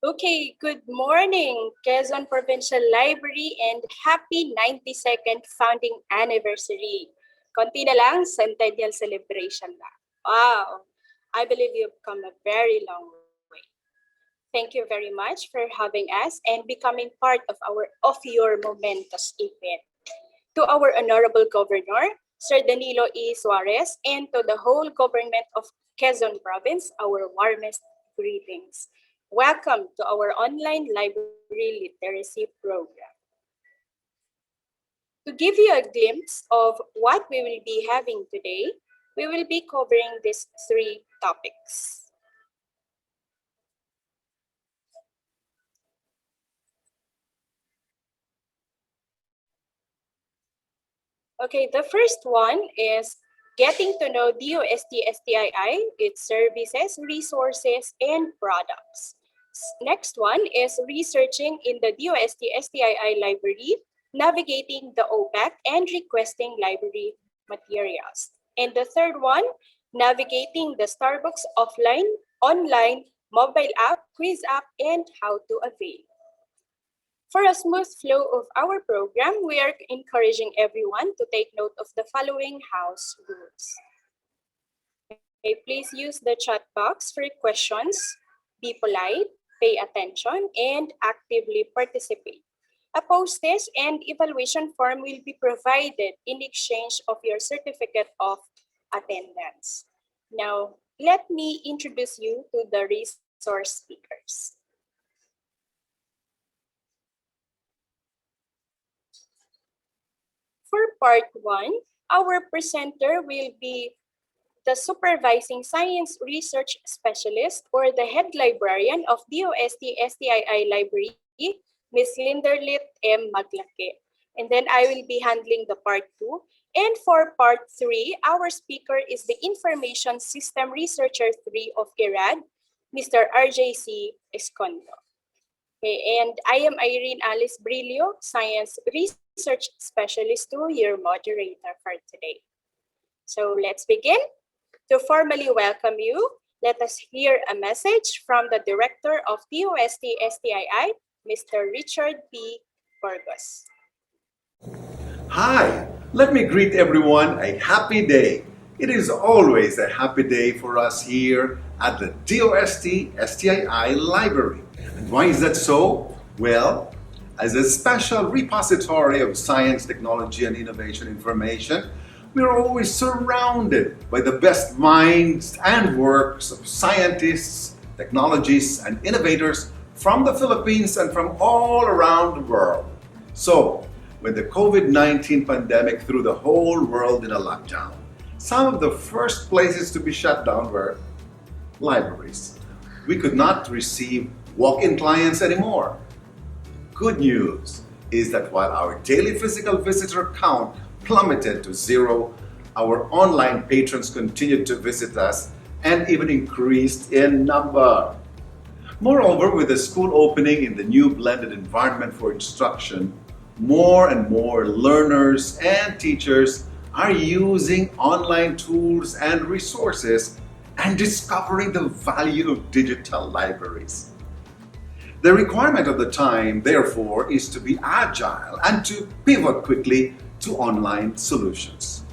Okay, good morning, Quezon Provincial Library, and happy 92nd founding anniversary. Konti na lang, centennial celebration na. Wow, I believe you've come a very long way. Thank you very much for having us and becoming part of your momentous event. To our Honorable Governor, Sir Danilo E. Suarez, and to the whole government of Quezon Province, our warmest greetings. Welcome to our online library literacy program. To give you a glimpse of what we will be having today, we will be covering these three topics. Okay, the first one is getting to know DOST-STII, its services, resources, and products. Next one is researching in the DOST-STII library, navigating the OPAC, and requesting library materials. And the third one, navigating the Starbucks offline, online, mobile app, quiz app, and how to avail. For a smooth flow of our program, we are encouraging everyone to take note of the following house rules. Okay, please use the chat box for questions, be polite, pay attention, and actively participate. A post-test and evaluation form will be provided in exchange of your certificate of attendance. Now, let me introduce you to the resource speakers. For part one, our presenter will be the Supervising Science Research Specialist or the Head Librarian of DOST-STII Library, Ms. Linderlit M. Maglake. And then I will be handling the part two. And for part three, our speaker is the Information System Researcher 3 of IRAD, Mr. RJC Escondo. Okay, and I am Irene Alice Brillo, Science Research Specialist 2, your moderator for today. So let's begin. To formally welcome you, let us hear a message from the Director of DOST-STII, Mr. Richard P. Burgos. Hi, let me greet everyone a happy day. It is always a happy day for us here at the DOST-STII Library. And why is that so? Well, as a special repository of science, technology, and innovation information, we are always surrounded by the best minds and works of scientists, technologists, and innovators from the Philippines and from all around the world. So, when the COVID-19 pandemic threw the whole world in a lockdown, some of the first places to be shut down were libraries. We could not receive walk-in clients anymore. Good news is that while our daily physical visitor count plummeted to zero, our online patrons continued to visit us and even increased in number. Moreover, with the school opening in the new blended environment for instruction, more and more learners and teachers are using online tools and resources and discovering the value of digital libraries. The requirement of the time, therefore, is to be agile and to pivot quickly to online solutions.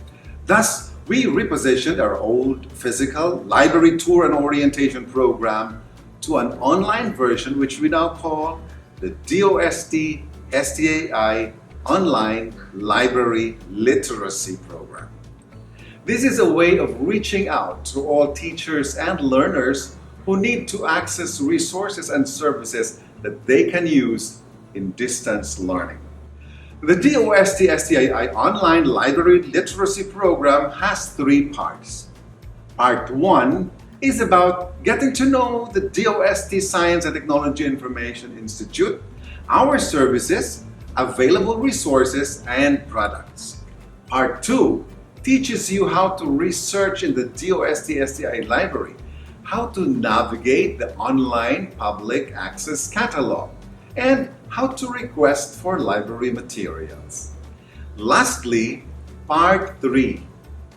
Thus, we repositioned our old physical library tour and orientation program to an online version which we now call the DOST-STII Online Library Literacy Program. This is a way of reaching out to all teachers and learners who need to access resources and services that they can use in distance learning. The DOST-STII Online Library Literacy Program has three parts. Part 1 is about getting to know the DOST Science and Technology Information Institute, our services, available resources, and products. Part 2 teaches you how to research in the DOST-STI Library, how to navigate the online public access catalog, and how to request for library materials. Lastly, Part 3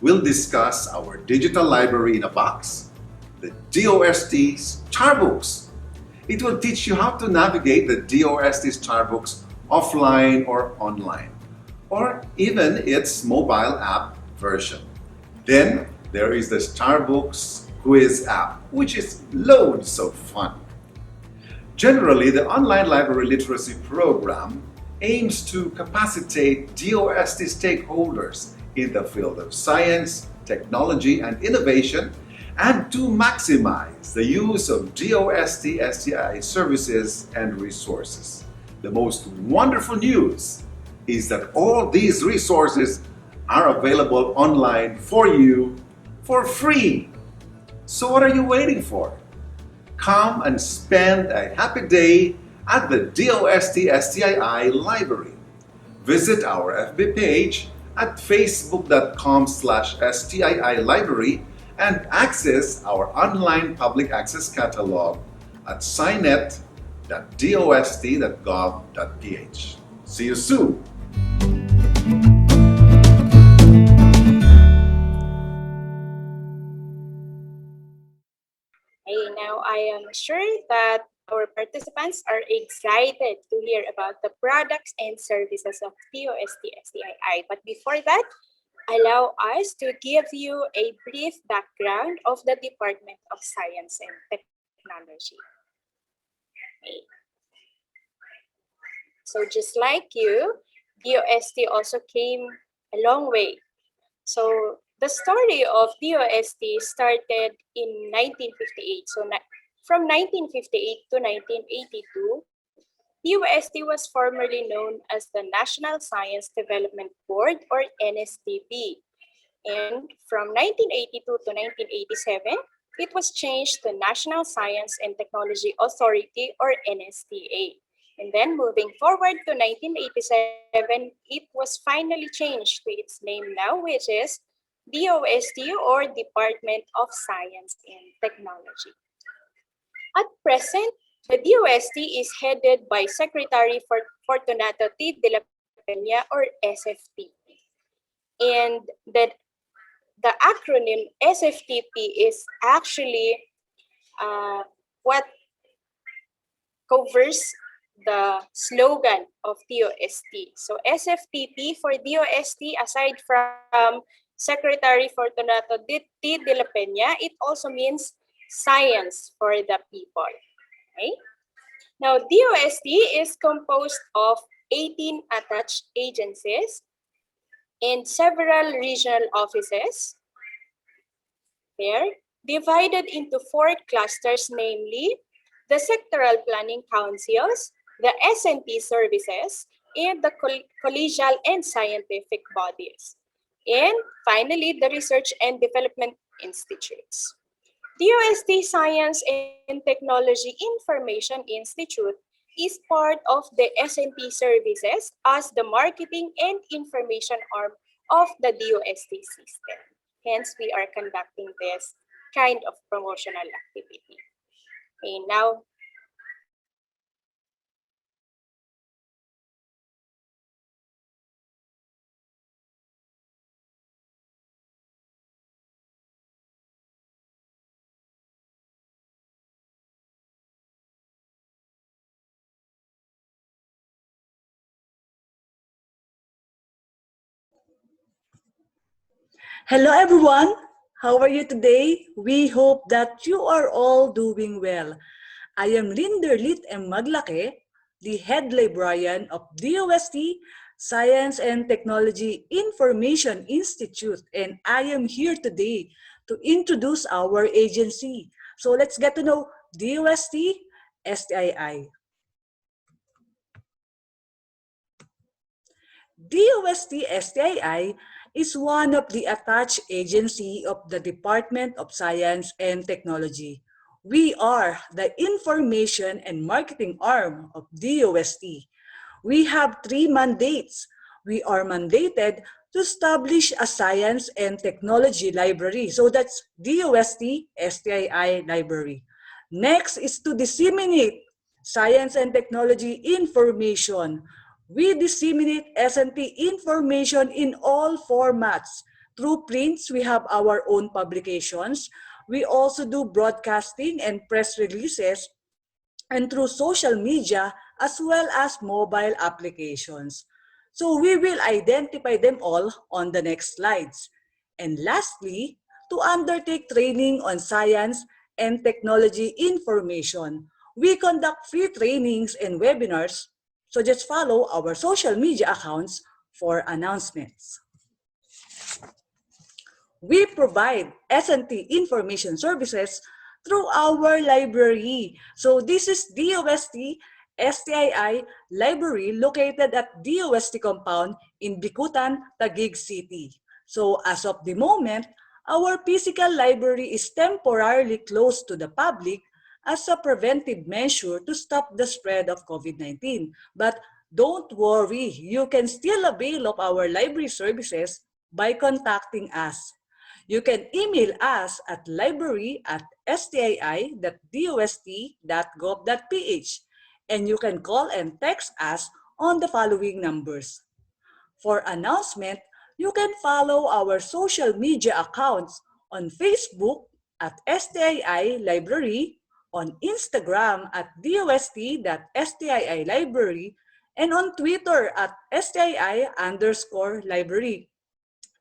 will discuss our digital library in a box, the DOST Starbooks. It will teach you how to navigate the DOST Starbooks offline or online, or even its mobile app version. Then there is the Starbooks quiz app, which is loads of fun. Generally, the online library literacy program aims to capacitate DOST stakeholders in the field of science, technology, and innovation, and to maximize the use of DOST-STII services and resources. The most wonderful news is that all these resources are available online for you for free. So what are you waiting for? Come and spend a happy day at the DOST-STII library. Visit our FB page at facebook.com/STII library and access our online public access catalog at sinet.dost.gov.ph. See you soon! Okay, now I am sure that our participants are excited to hear about the products and services of DOST-STII. But before that, allow us to give you a brief background of the Department of Science and Technology. Okay. So just like you, DOST also came a long way. So the story of DOST started in 1958. So from 1958 to 1982, DOST was formerly known as the National Science Development Board, or NSDB. And from 1982 to 1987, it was changed to National Science and Technology Authority, or NSTA. And then moving forward to 1987, it was finally changed to its name now, which is DOST, or Department of Science and Technology. At present, the DOST is headed by Secretary Fortunato T. de la Peña, or SFTP. And the acronym SFTP is actually what covers the slogan of DOST. So SFTP for DOST, aside from Secretary Fortunato T. de la Peña, it also means science for the people. Okay? Now, DOST is composed of 18 attached agencies and several regional offices. They're divided into 4 clusters, namely the sectoral planning councils, the S&T services, and the collegial and scientific bodies. And finally, the research and development institutes. DOST Science and Technology Information Institute is part of the S&T services as the marketing and information arm of the DOST system. Hence, we are conducting this kind of promotional activity. Okay, now, Hello everyone! How are you today? We hope that you are all doing well. I am Linderlit M. Maglake, the head librarian of DOST Science and Technology Information Institute, and I am here today to introduce our agency. So let's get to know DOST STII. DOST-STII is one of the attached agency of the Department of Science and Technology. We are the information and marketing arm of DOST. We have 3 mandates. We are mandated to establish a science and technology library. So that's DOST-STII library. Next is to disseminate science and technology information. We disseminate S&T information in all formats. Through prints, we have our own publications. We also do broadcasting and press releases. and through social media as well as mobile applications. So we will identify them all on the next slides. And lastly, to undertake training on science and technology information, we conduct free trainings and webinars, so just follow our social media accounts for announcements. We provide S&T information services through our library. So this is DOST-STII library located at DOST compound in Bicutan, Taguig City. So as of the moment, our physical library is temporarily closed to the public as a preventive measure to stop the spread of COVID-19. But don't worry, you can still avail of our library services by contacting us. You can email us at library@stii.dost.gov.ph, and you can call and text us on the following numbers. For announcement, you can follow our social media accounts on Facebook at STII Library, on Instagram at dost.stii library, and on Twitter at STII_library.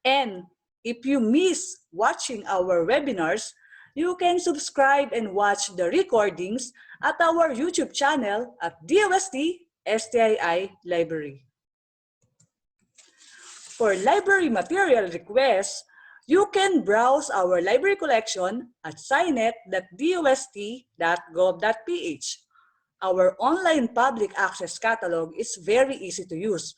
And if you miss watching our webinars, you can subscribe and watch the recordings at our YouTube channel at DOST-STII Library. For library material requests, you can browse our library collection at signet.dost.gov.ph. Our online public access catalog is very easy to use.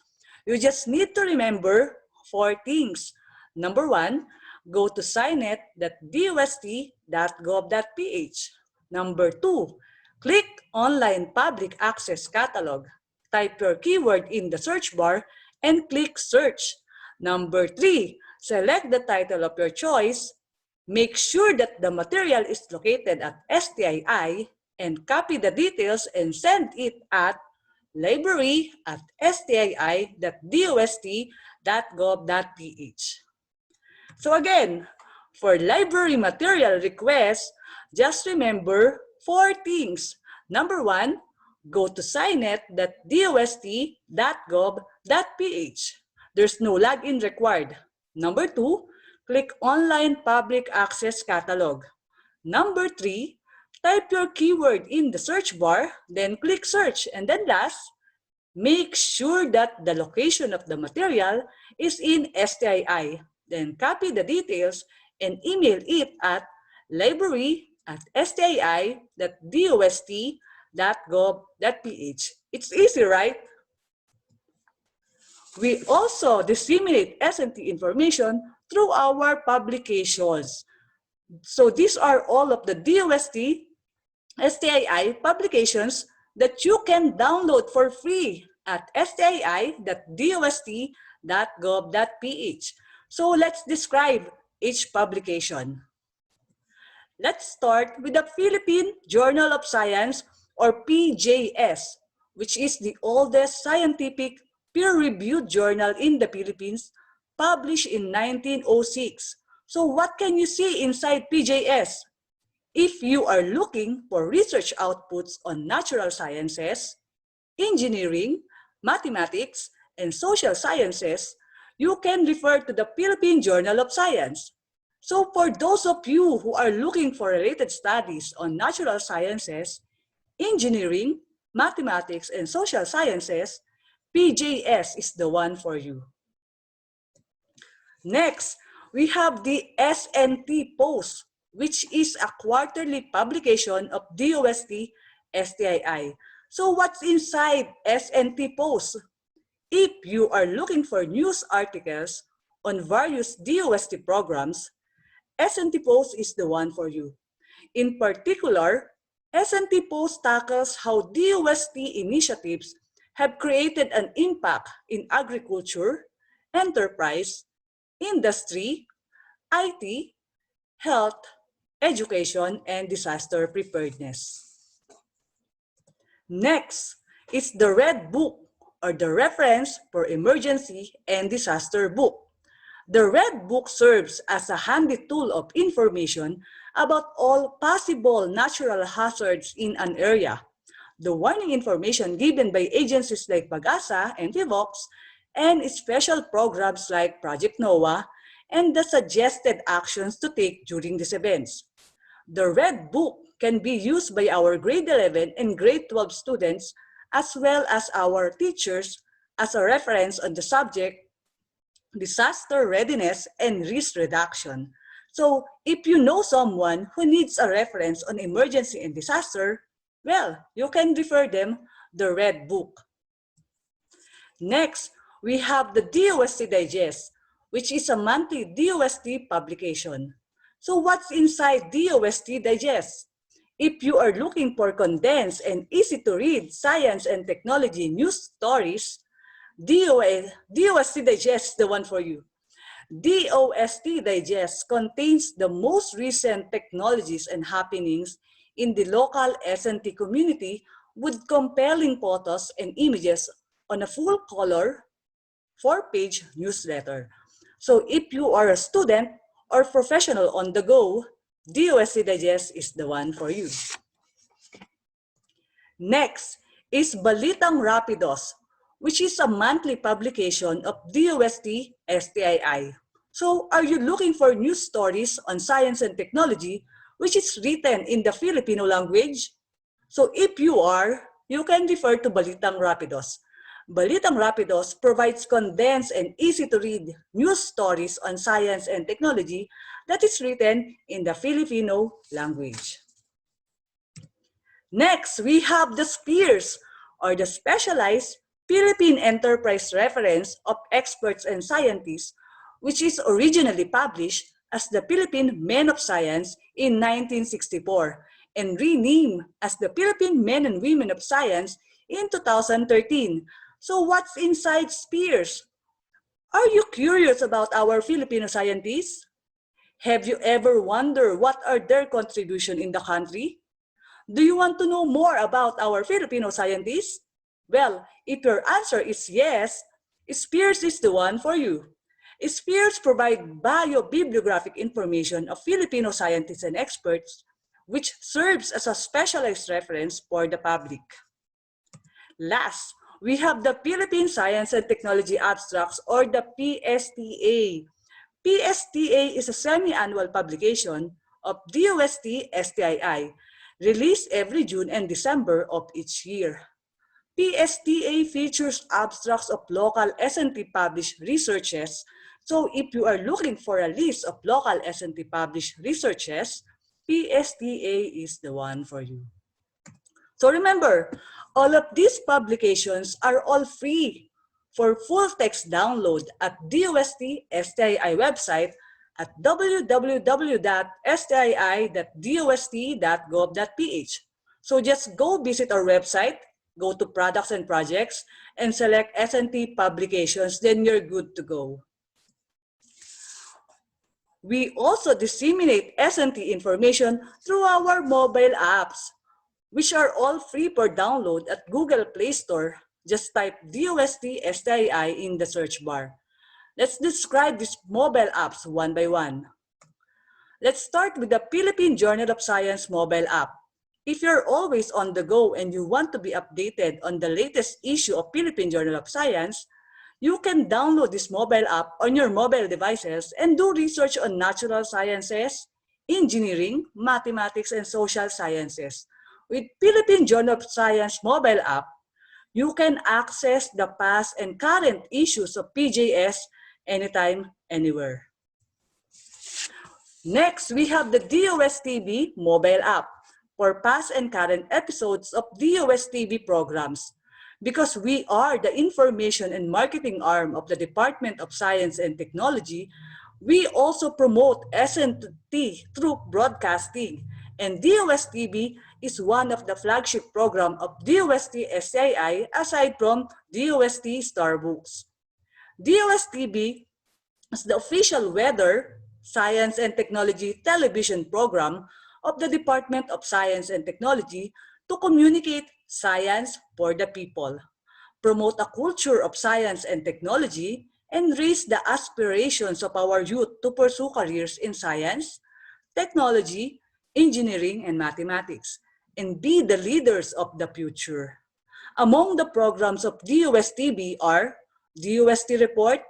You just need to remember 4 things. Number 1, go to signet.dost.gov.ph. Number 2, click Online Public Access Catalog. Type your keyword in the search bar and click Search. Number 3, select the title of your choice. Make sure that the material is located at STII and copy the details and send it at library@stii.dost.gov.ph. So again, for library material requests, just remember 4 things. Number 1, go to signet.dost.gov.ph. There's no login required. Number 2, click Online Public Access Catalog. Number 3, type your keyword in the search bar, then click Search. And then last, make sure that the location of the material is in STII. Then copy the details and email it at library@stii.dost.gov.ph. It's easy, right? We also disseminate S&T information through our publications. So these are all of the DOST-STII publications that you can download for free at stii.dost.gov.ph. So let's describe each publication. Let's start with the Philippine Journal of Science, or PJS, which is the oldest scientific peer-reviewed journal in the Philippines, published in 1906. So what can you see inside PJS? If you are looking for research outputs on natural sciences, engineering, mathematics, and social sciences, you can refer to the Philippine Journal of Science. So for those of you who are looking for related studies on natural sciences, engineering, mathematics, and social sciences, PJS is the one for you. Next, we have the SNT Post, which is a quarterly publication of DOST-STII. So what's inside SNT Post? If you are looking for news articles on various DOST programs, SNT Post is the one for you. In particular, SNT Post tackles how DOST initiatives have created an impact in agriculture, enterprise, industry, IT, health, education, and disaster preparedness. Next is the Red Book, or the Reference for Emergency and Disaster Book. The Red Book serves as a handy tool of information about all possible natural hazards in an area. the warning information given by agencies like Pag-asa and Vivox, and special programs like Project NOAA, and the suggested actions to take during these events. The Red Book can be used by our grade 11 and grade 12 students as well as our teachers as a reference on the subject disaster readiness and risk reduction. So, if you know someone who needs a reference on emergency and disaster, well, you can refer them the Red Book. Next, we have the DOST Digest, which is a monthly DOST publication. So what's inside DOST Digest? If you are looking for condensed and easy to read science and technology news stories, DOST Digest is the one for you. DOST Digest contains the most recent technologies and happenings in the local S&T community with compelling photos and images on a full-color, 4-page newsletter. So if you are a student or professional on the go, DOST Digest is the one for you. Next is Balitang Rapidos, which is a monthly publication of DOST-STII. So are you looking for news stories on science and technology which is written in the Filipino language? So if you are, you can refer to Balitang Rapidos. Balitang Rapidos provides condensed and easy-to-read news stories on science and technology that is written in the Filipino language. Next, we have the SPEARS, or the Specialized Philippine Enterprise Reference of Experts and Scientists, which is originally published as the Philippine Men of Science in 1964 and renamed as the Philippine Men and Women of Science in 2013. So what's inside SPEARS? Are you curious about our Filipino scientists? Have you ever wondered what are their contribution in the country? Do you want to know more about our Filipino scientists? Well, if your answer is yes, SPEARS is the one for you. SPEARS provide bio-bibliographic information of Filipino scientists and experts, which serves as a specialized reference for the public. Last, we have the Philippine Science and Technology Abstracts, or the PSTA. PSTA is a semi-annual publication of DOST-STII, released every June and December of each year. PSTA features abstracts of local S&T published researches. So if you are looking for a list of local S&T published researches, PSTA is the one for you. So remember, all of these publications are all free for full text download at DOST-STII website at www.stii.dost.gov.ph. So just go visit our website, go to Products and Projects, and select S&T Publications, then you're good to go. We also disseminate S&T information through our mobile apps, which are all free for download at Google Play Store. Just type DOST-STII in the search bar. Let's describe these mobile apps one by one. Let's start with the Philippine Journal of Science mobile app. If you're always on the go and you want to be updated on the latest issue of Philippine Journal of Science, you can download this mobile app on your mobile devices and do research on natural sciences, engineering, mathematics, and social sciences. With Philippine Journal of Science mobile app, you can access the past and current issues of PJS anytime, anywhere. Next, we have the DOST-TV mobile app for past and current episodes of DOST-TV programs. Because we are the information and marketing arm of the Department of Science and Technology, we also promote S&T through broadcasting, and DOST-TV is one of the flagship program of DOST-STII aside from DOST Starbooks. DOST-TV is the official weather, science, and technology television program of the Department of Science and Technology to communicate science for the people, promote a culture of science and technology, and raise the aspirations of our youth to pursue careers in science, technology, engineering, and mathematics. and be the leaders of the future. Among the programs of DOST-STII are DOST Report,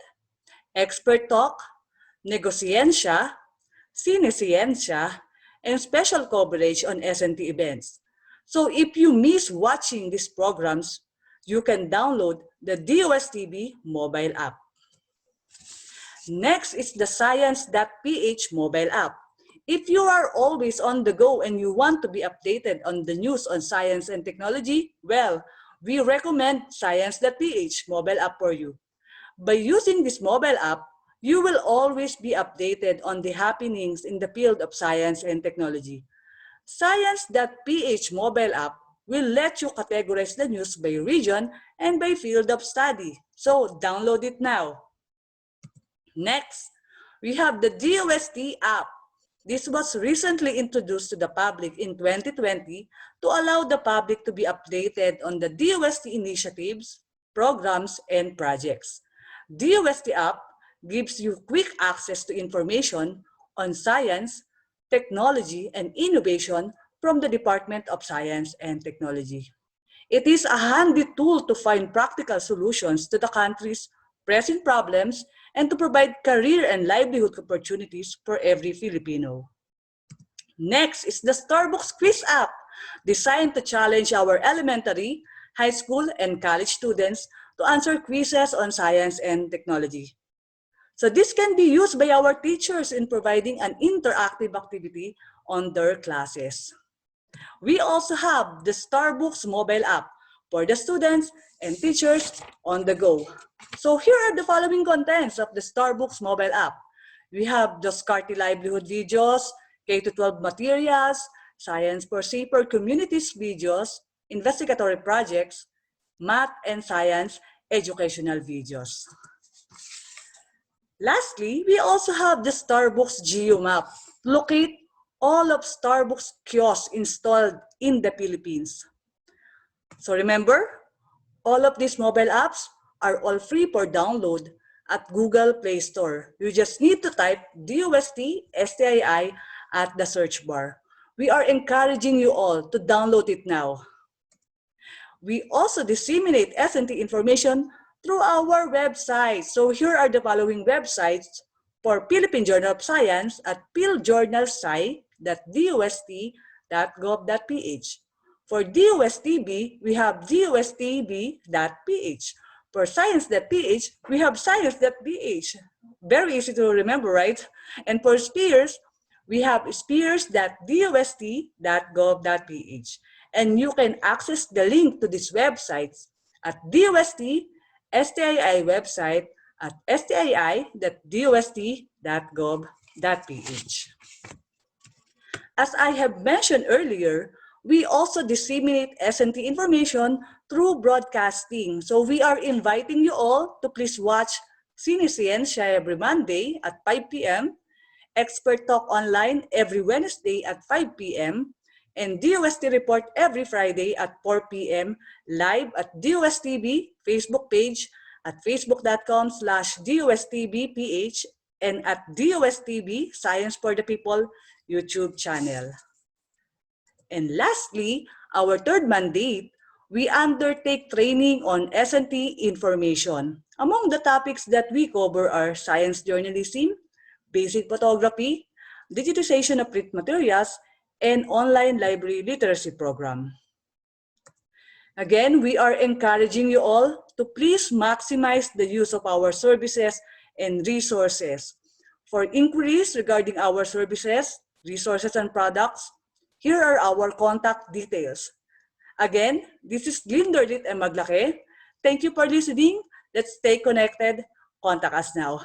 Expert Talk, Negosiencia, Sinesciencia, and special coverage on SNT events. So if you miss watching these programs, you can download the DOST-STII mobile app. Next is the Science.ph mobile app. If you are always on the go and you want to be updated on the news on science and technology, well, we recommend Science.ph mobile app for you. By using this mobile app, you will always be updated on the happenings in the field of science and technology. Science.ph mobile app will let you categorize the news by region and by field of study. So download it now. Next, we have the DOST app. This was recently introduced to the public in 2020 to allow the public to be updated on the DOST initiatives, programs, and projects. DOST app gives you quick access to information on science, technology, and innovation from the Department of Science and Technology. It is a handy tool to find practical solutions to the country's pressing problems and to provide career and livelihood opportunities for every Filipino. Next is the Starbucks Quiz app, designed to challenge our elementary, high school, and college students to answer quizzes on science and technology. So this can be used by our teachers in providing an interactive activity on their classes. We also have the Starbucks mobile app for the students and teachers on the go. So here are the following contents of the Starbucks mobile app. We have the Scarty Livelihood videos, K-12 materials, Science for Safer Communities videos, investigatory projects, math and science educational videos. Lastly, we also have the Starbucks GeoMap. Locate all of Starbucks kiosks installed in the Philippines. So remember, all of these mobile apps are all free for download at Google Play Store. You just need to type DOST-STII at the search bar. We are encouraging you all to download it now. We also disseminate SNT information through our website. So here are the following websites for Philippine Journal of Science at philjournalsci.dost.gov.ph. For DOSTB, we have dostb.ph. For science.ph, we have science.ph. Very easy to remember, right? And for Spears, we have spears.dost.gov.ph. And you can access the link to these websites at DOST-STII website at stii.dost.gov.ph. As I have mentioned earlier, we also disseminate SNT information through broadcasting. So we are inviting you all to please watch Sinesciencia every Monday at 5 p.m., Expert Talk Online every Wednesday at 5 p.m., and DOST Report every Friday at 4 p.m. live at DOSTB Facebook page at facebook.com/DOSTBPH and at DOSTB Science for the People YouTube channel. And lastly, our third mandate, we undertake training on SNT information. Among the topics that we cover are science journalism, basic photography, digitization of print materials, and online library literacy program. Again, we are encouraging you all to please maximize the use of our services and resources. For inquiries regarding our services, resources, and products, here are our contact details. Again, this is Glinderlit and Maglake. Thank you for listening. Let's stay connected. Contact us now.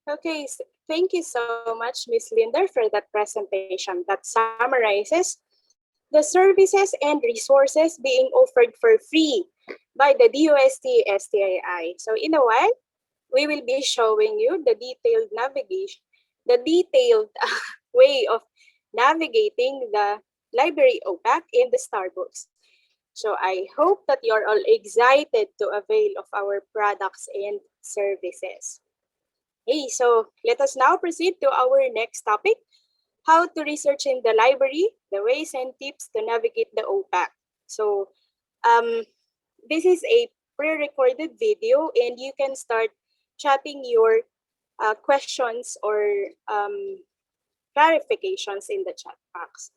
Okay, thank you so much, Ms. Linder, for that presentation that summarizes the services and resources being offered for free by the DOST-STII. So in a while, we will be showing you the detailed navigation, the detailed way of navigating the library OPAC in the Starbucks. So I hope that you're all excited to avail of our products and services. Hey, so let us now proceed to our next topic, how to research in the library, the ways and tips to navigate the OPAC. So um, this is a pre-recorded video and you can start chatting your questions or clarifications in the chat box.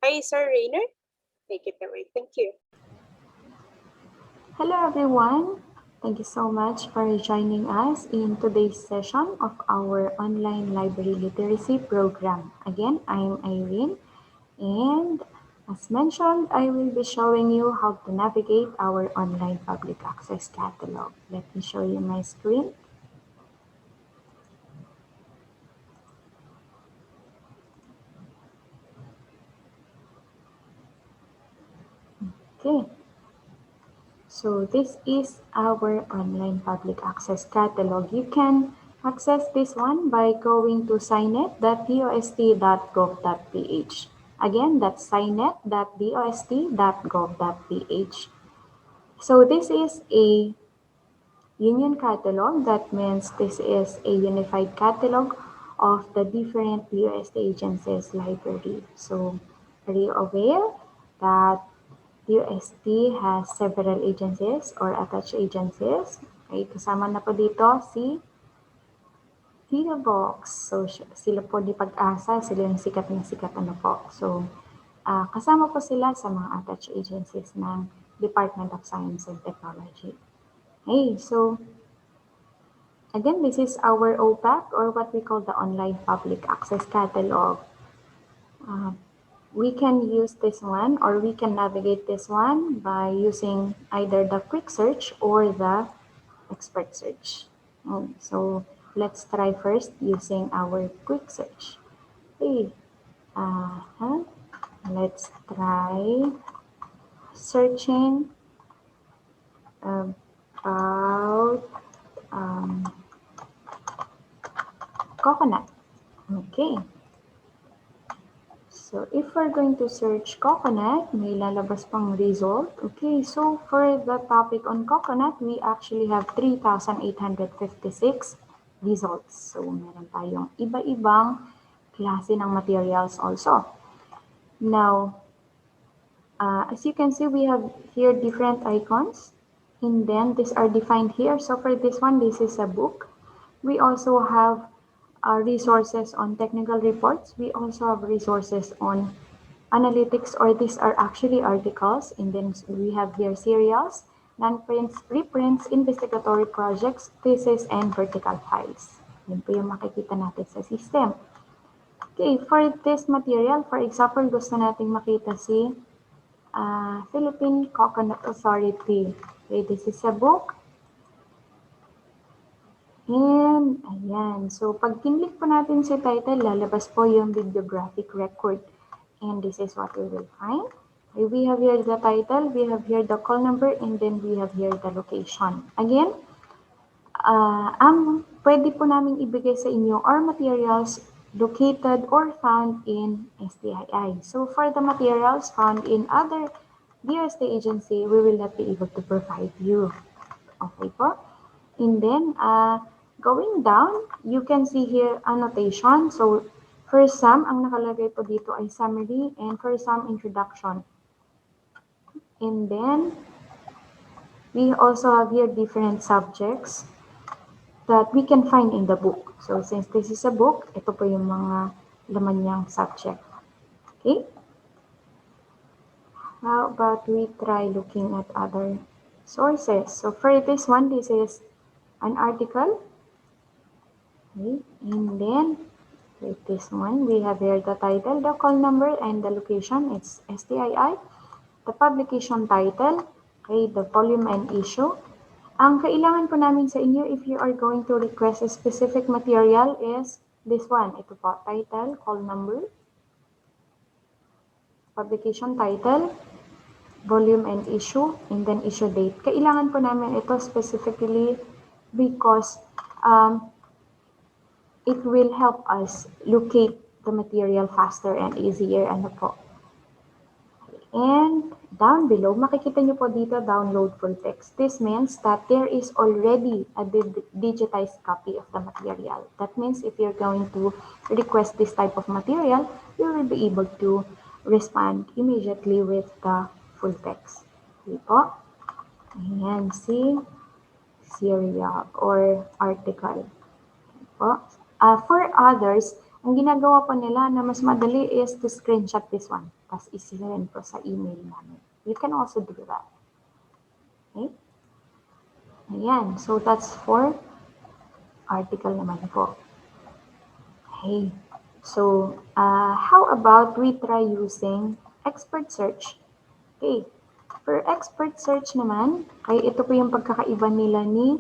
Hi, Sir Rainer, take it away. Thank you. Hello everyone. Thank you so much for joining us in today's session of our online library literacy program. Again, I'm Irene and as mentioned, I will be showing you how to navigate our online public access catalog. Let me show you my screen. Okay. So this is our online public access catalog. You can access this one by going to signet.dost.gov.ph. Again, that's signet.dost.gov.ph. So this is a union catalog. That means this is a unified catalog of the different DOST agencies library. So are you aware that DOST has several agencies or attached agencies? Okay, kasama na po dito si Box. So sila po di Pag-asa, sila yung sikat na sikat ano po. So kasama po sila sa mga attached agencies ng Department of Science and Technology. Okay, so again, this is our OPAC or what we call the Online Public Access Catalog. We can use this one or we can navigate this one by using either the quick search or the expert search. So let's try first using our quick search. Okay. Let's try searching about coconut. Okay. So if we're going to search coconut, may lalabas pang result. Okay, so for the topic on coconut, we actually have 3,856 results. So meron tayong iba-ibang klase ng materials also. Now, as you can see, we have here different icons. And then these are defined here. So for this one, this is a book. We also have resources on technical reports. We also have resources on analytics, or these are actually articles. And then we have here serials, non-prints, reprints, investigatory projects, thesis, and vertical files. Yan po yung makikita natin sa system. Okay, for this material, for example, gusto nating makita si Philippine Coconut Authority. Okay, this is a book. And ayan, so pag kinlik po natin sa title, lalabas po yung bibliographic record. And this is what we will find. Okay, we have here the title, we have here the call number, and then we have here the location. Again, ang pwede po namin ibigay sa inyo are materials located or found in STII. So for the materials found in other DOST agency, we will not be able to provide you. Okay po? And then, going down, you can see here annotation. So, for some, ang nakalagay po dito ay summary, and for some, introduction. And then, we also have here different subjects that we can find in the book. So, since this is a book, ito po yung mga laman niyang subject. Okay? How about we try looking at other sources? So, for this one, this is an article. Okay. And then, with this one, we have here the title, the call number, and the location. It's STII. The publication title, okay, the volume and issue. Ang kailangan po namin sa inyo if you are going to request a specific material is this one. Ito po, title, call number, publication title, volume and issue, and then issue date. Kailangan po namin ito specifically because it will help us locate the material faster and easier. Ano po. And down below, makikita nyo po dito, download full text. This means that there is already a digitized copy of the material. That means if you're going to request this type of material, you will be able to respond immediately with the full text. Okay po. Ayan, see, serial or article. Po. For others, ang ginagawa po nila na mas madali is to screenshot this one. Tapos isi-send po sa email namin. You can also do that. Okay? Ayan. So, that's for article naman po. Okay. So, how about we try using expert search? Okay. For expert search naman, ay ito po yung pagkakaiba nila ni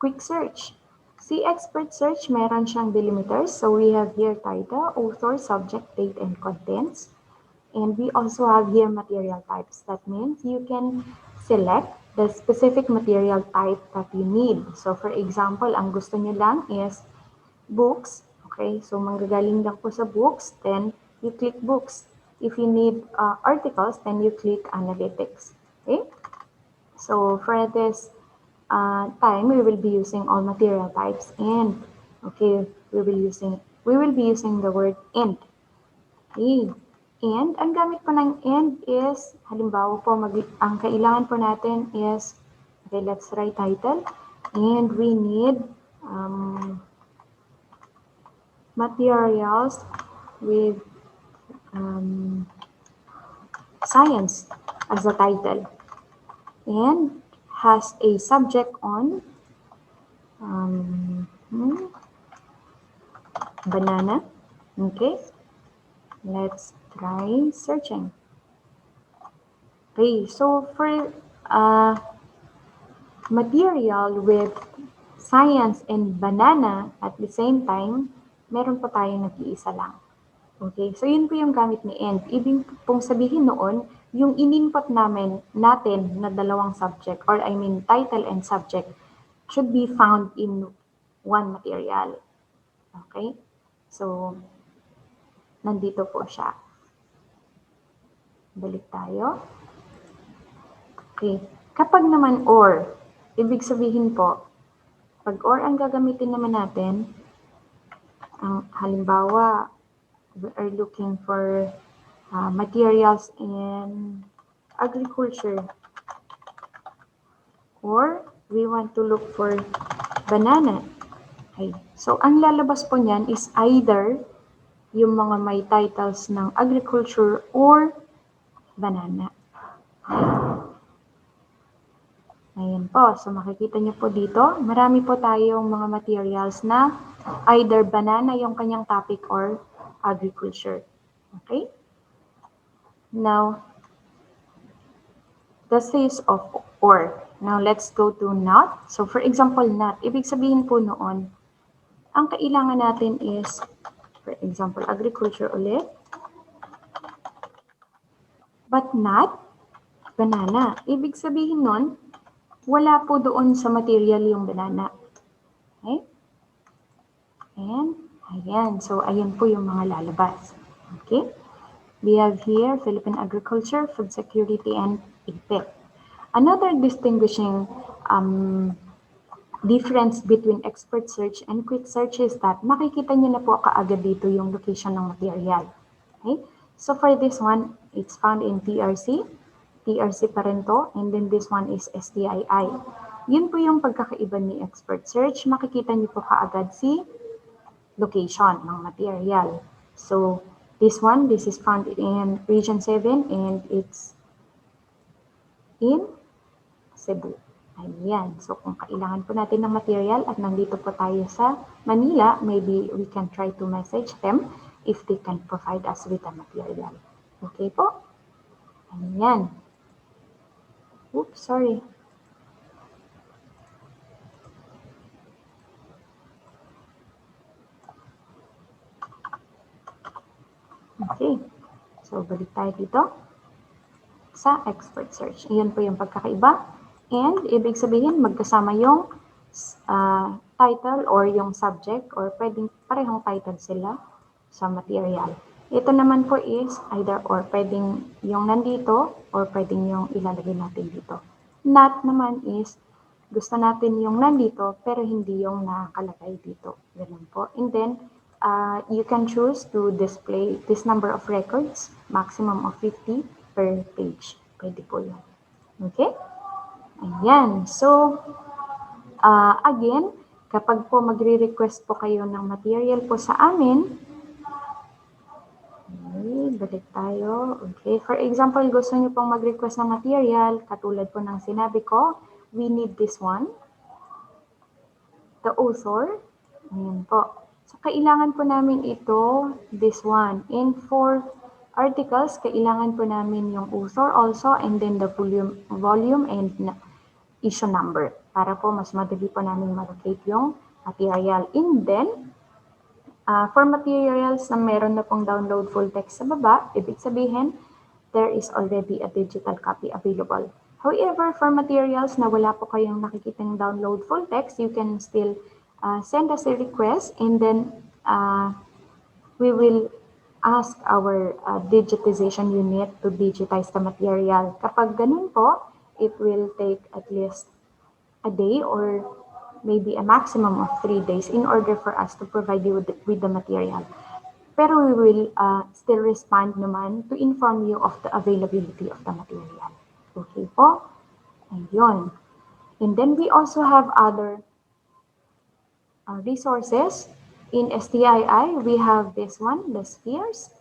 quick search. Si expert search, meron siyang delimiters. So we have here title, author, subject, date, and contents. And we also have here material types. That means you can select the specific material type that you need. So for example, ang gusto nyo lang is books. Okay, so manggagaling lang po sa books, then you click books. If you need articles, then you click analytics. Okay, so for this time, we will be using all material types and okay, we will be using the word and. Okay. And ang gamit po ng and is, halimbawa po, ang kailangan po natin is, okay, let's write title. And we need materials with science as a title. And has a subject on banana. Okay, let's try searching. Okay, so for material with science and banana at the same time, meron po tayong nag-iisa lang. Okay, so yun po yung gamit ni and. Ibig pong sabihin noon, yung in-input natin na dalawang subject, or I mean title and subject, should be found in one material. Okay, so nandito po siya. Balik tayo. Okay, kapag naman or, ibig sabihin po, pag or ang gagamitin naman natin, ang halimbawa, we are looking for materials in agriculture, or we want to look for banana. Okay. So, ang lalabas po niyan is either yung mga may titles ng agriculture or banana. Ayan po. So, makikita niyo po dito, marami po tayong mga materials na either banana yung kanyang topic or agriculture. Okay? Now, this is of or. Now, let's go to not. So, for example, not. Ibig sabihin po noon, ang kailangan natin is, for example, agriculture ulit, but not banana. Ibig sabihin nun, wala po doon sa material yung banana. Okay? And, ayan. So, ayan po yung mga lalabas. Okay? We have here Philippine agriculture, food security, and IPIP. Another distinguishing difference between expert search and quick search is that makikita niyo na po kaagad dito yung location ng material. Okay? So for this one, it's found in TRC. TRC pa rin to. And then this one is STII. Yun po yung pagkakaiba ni expert search. Makikita niyo po kaagad si location ng material. So this one, this is found in Region 7 and it's in Cebu. Ayan. So, kung kailangan po natin ng material at nandito po tayo sa Manila, maybe we can try to message them if they can provide us with the material. Okay po? Ayan. Oops, sorry. Okay. So, balik tayo dito sa expert search. Iyan po yung pagkakaiba. And, ibig sabihin, magkasama yung title or yung subject or pwedeng parehong title sila sa material. Ito naman po is either or pwedeng yung nandito or pwedeng yung ilalagay natin dito. Not naman is gusto natin yung nandito pero hindi yung nakalagay dito. Ganun po. And then, you can choose to display this number of records, maximum of 50 per page. Pwede po yun. Okay? Ayan. So, again, kapag po magre-request po kayo ng material po sa amin, okay, balik tayo. Okay, for example, gusto niyo pong mag-request ng material, katulad po ng sinabi ko, we need this one, the author, ayan po. So, kailangan po namin ito, this one. And for articles, kailangan po namin yung author also, and then the volume and issue number para po mas madali po namin ma-locate yung material. And then, for materials na meron na pong download full text sa baba, ibig sabihin, there is already a digital copy available. However, for materials na wala po kayong nakikitang download full text, you can still send us a request and then we will ask our digitization unit to digitize the material. Kapag ganun po, it will take at least a day or maybe a maximum of 3 days in order for us to provide you with the material. Pero we will still respond naman to inform you of the availability of the material. Okay po? Ayun. And then we also have other resources. In STII, we have this one, the spheres.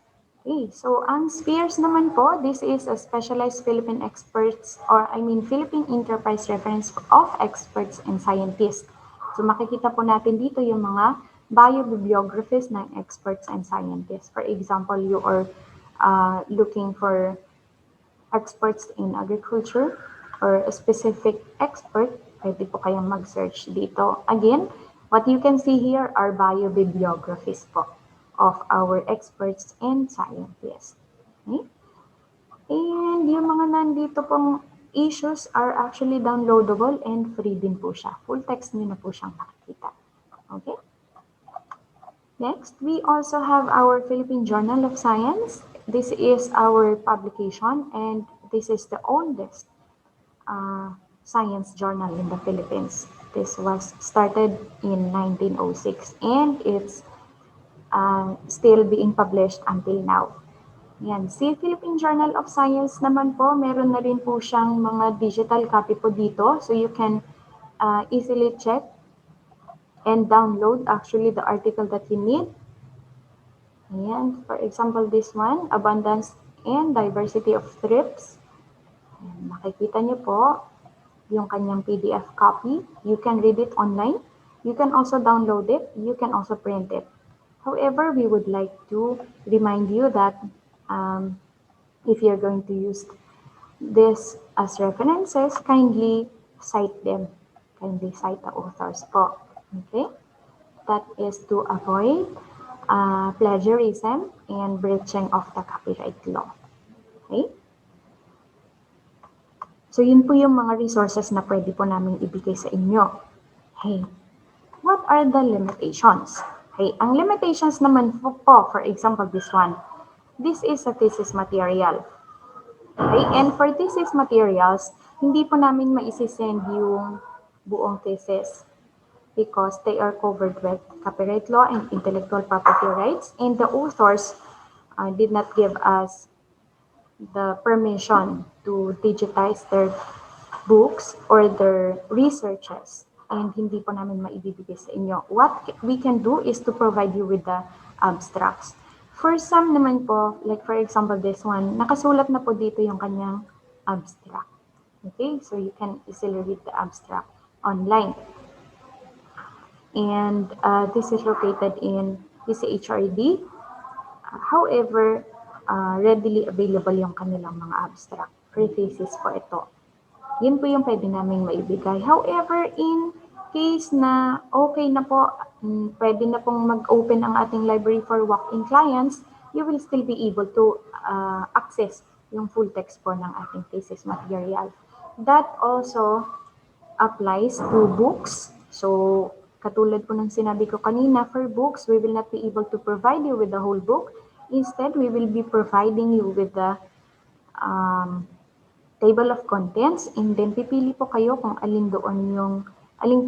Okay, so ang spheres naman po, this is a specialized Philippine experts or Philippine Enterprise Reference of Experts and Scientists. So makikita po natin dito yung mga biobibliographies ng experts and scientists. For example, you are looking for experts in agriculture or a specific expert, pwede po kayong mag-search dito. Again, what you can see here are biobibliographies po of our experts and scientists. Okay? And yung mga nandito pong issues are actually downloadable and free din po siya. Full text nyo na po siyang nakikita. Okay? Next, we also have our Philippine Journal of Science. This is our publication and this is the oldest science journal in the Philippines. This was started in 1906 and it's still being published until now. Yan. Si Philippine Journal of Science naman po, meron na rin po siyang mga digital copy po dito. So you can easily check and download actually the article that you need. Ayan. For example, this one, Abundance and Diversity of Thrips. Ayan. Makikita niyo po yung kanyang PDF copy. You can read it online. You can also download it. You can also print it. However, we would like to remind you that if you're going to use this as references, kindly cite them. Kindly cite the authors po. Okay? That is to avoid plagiarism and breaching of the copyright law. Okay? So, yun po yung mga resources na pwede po namin ibigay sa inyo. Hey, what are the limitations? Okay, ang limitations naman po, for example, this one. This is a thesis material. Okay, and for thesis materials, hindi po namin maisisend yung buong thesis because they are covered with copyright law and intellectual property rights, and the authors did not give us the permission to digitize their books or their researches, and hindi po namin maibibigay sa inyo. What we can do is to provide you with the abstracts. For some naman po, like for example this one, nakasulat na po dito yung kanyang abstract. Okay, so you can easily read the abstract online. And this is located in PCHRD. However, readily available yung kanilang mga abstract. Free thesis po ito. Yun po yung pwede namin maibigay. However, in case na okay na po, pwede na pong mag-open ang ating library for walk-in clients, you will still be able to access yung full text po ng ating thesis material. That also applies to books. So, katulad po ng sinabi ko kanina, for books, we will not be able to provide you with the whole book. Instead, we will be providing you with the um, table of contents, and then pipili po kayo kung aling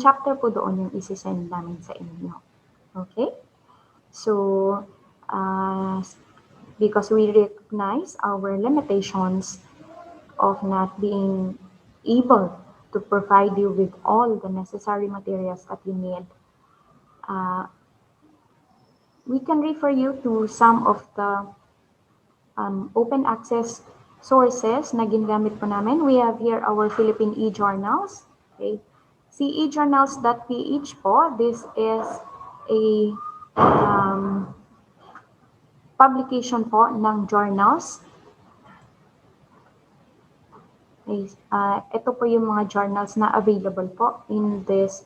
chapter po doon yung isi-send namin sa inyo. Okay? So, uh, because we recognize our limitations of not being able to provide you with all the necessary materials that you need, uh, we can refer you to some of the open access sources na ginagamit po namin. We have here our Philippine e-journals. Okay. Si ejournals.ph po, this is a um, publication po ng journals. Okay. Ito po yung mga journals na available po in this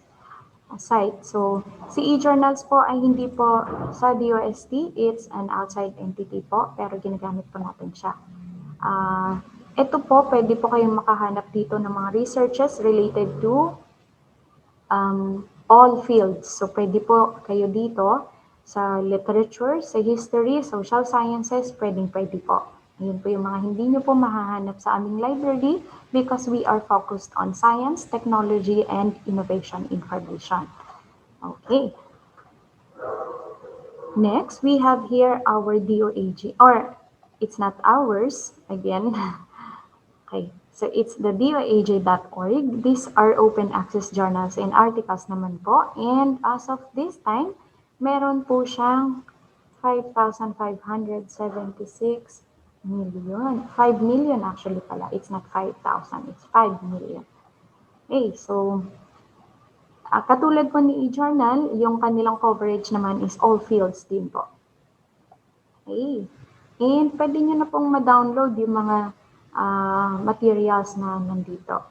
site. So, si e-journals po ay hindi po sa DOST, it's an outside entity po, pero ginagamit po natin siya. Ito po, pwede po kayong makahanap dito ng mga researches related to all fields. So, pwede po kayo dito sa literature, sa history, social sciences, pwede po. Ayun po yung mga hindi nyo po mahahanap sa aming library because we are focused on science, technology, and innovation information. Okay. Next, we have here our DOAG, or it's not ours, again. Okay, so it's the doaj.org. These are open access journals and articles naman po. And as of this time, meron po siyang 5,576 million. 5 million actually pala. It's not 5,000. It's 5 million. Okay, so katulad po ni e-journal, yung kanilang coverage naman is all fields din po. Okay. And pwede nyo na pong ma-download yung mga materials na nandito.